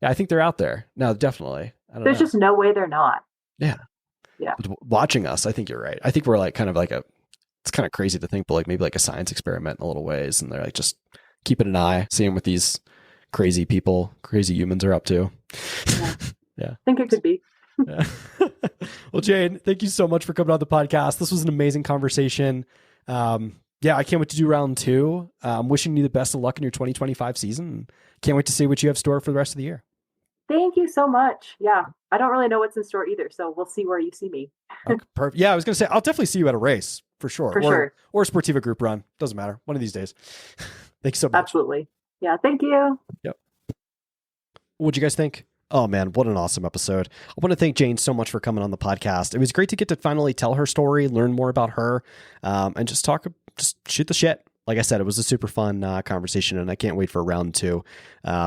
I think they're out there. No, definitely. There's just no way they're not. Yeah. Yeah. But watching us, I think you're right. I think we're like kind of like it's kind of crazy to think, but like maybe like a science experiment in a little ways. And they're like just keeping an eye, seeing what these crazy humans are up to. Yeah. Yeah. I think it could be. Yeah. Well, Jane, thank you so much for coming on the podcast. This was an amazing conversation. I can't wait to do round 2. I'm wishing you the best of luck in your 2025 season. Can't wait to see what you have stored for the rest of the year. Thank you so much. Yeah. I don't really know what's in store either, so we'll see where you see me. Okay, perfect. Yeah, I was going to say, I'll definitely see you at a race for sure. Or Sportiva group run. Doesn't matter. One of these days. Thanks so much. Absolutely. Yeah. Thank you. Yep. What'd you guys think? Oh man, what an awesome episode. I want to thank Jane so much for coming on the podcast. It was great to get to finally tell her story, learn more about her, and just shoot the shit. Like I said, it was a super fun conversation, and I can't wait for round 2.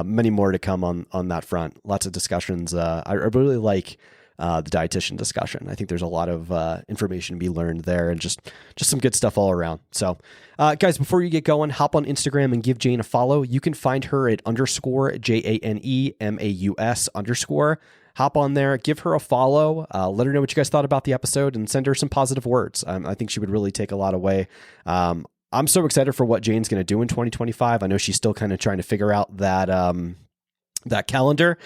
Many more to come on that front. Lots of discussions. I really like the dietitian discussion. I think there's a lot of information to be learned there, and just some good stuff all around. So, guys, before you get going, hop on Instagram and give Jane a follow. You can find her at _JANEMAUS_. Hop on there, give her a follow, let her know what you guys thought about the episode, and send her some positive words. I think she would really take a lot away. I'm so excited for what Jane's going to do in 2025. I know she's still kind of trying to figure out that calendar.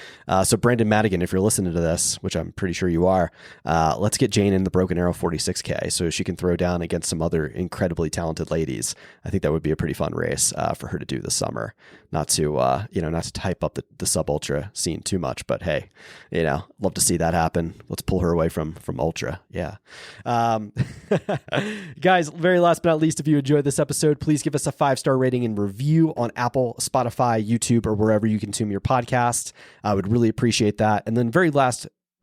So Brandon Madigan, if you're listening to this, which I'm pretty sure you are, let's get Jane in the Broken Arrow 46K so she can throw down against some other incredibly talented ladies. I think that would be a pretty fun race for her to do this summer. Not to hype up the sub ultra scene too much, but hey, love to see that happen. Let's pull her away from ultra. Yeah. Guys, very last but not least, if you enjoyed this episode, please give us a 5-star rating and review on Apple, Spotify, YouTube, or wherever you consume your podcast. I would really appreciate that. And then very,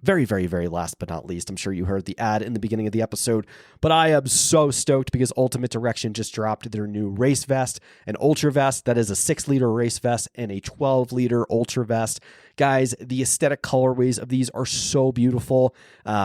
very last but not least, I'm sure you heard the ad in the beginning of the episode, but I am so stoked because Ultimate Direction just dropped their new race vest, an ultra vest that is a 6-liter race vest and a 12-liter ultra vest. Guys, the aesthetic colorways of these are so beautiful.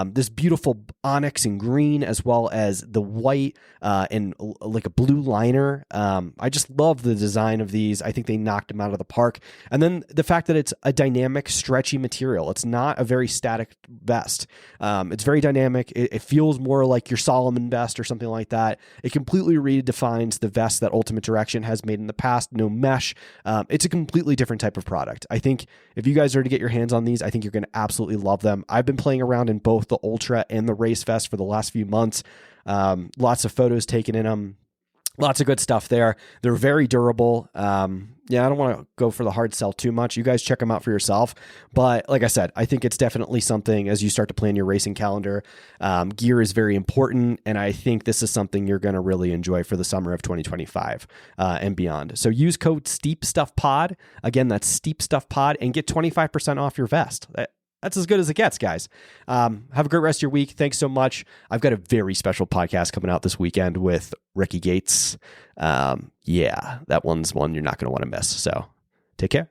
This beautiful onyx and green, as well as the white and like a blue liner. I just love the design of these. I think they knocked them out of the park. And then the fact that it's a dynamic, stretchy material. It's not a very static vest. It's very dynamic. It feels more like your Solomon vest or something like that. It completely redefines the vest that Ultimate Direction has made in the past. No mesh. It's a completely different type of product. I think if you guys are to get your hands on these, I think you're going to absolutely love them. I've been playing around in both the Ultra and the Race Vest for the last few months. Lots of photos taken in them. Lots of good stuff there. They're very durable. I don't want to go for the hard sell too much. You guys check them out for yourself. But like I said, I think it's definitely something as you start to plan your racing calendar. Gear is very important. And I think this is something you're going to really enjoy for the summer of 2025 and beyond. So use code SteepStuffPod. Again, that's SteepStuffPod and get 25% off your vest. That's as good as it gets, guys. Have a great rest of your week. Thanks so much. I've got a very special podcast coming out this weekend with Ricky Gates. That one's one you're not going to want to miss. So take care.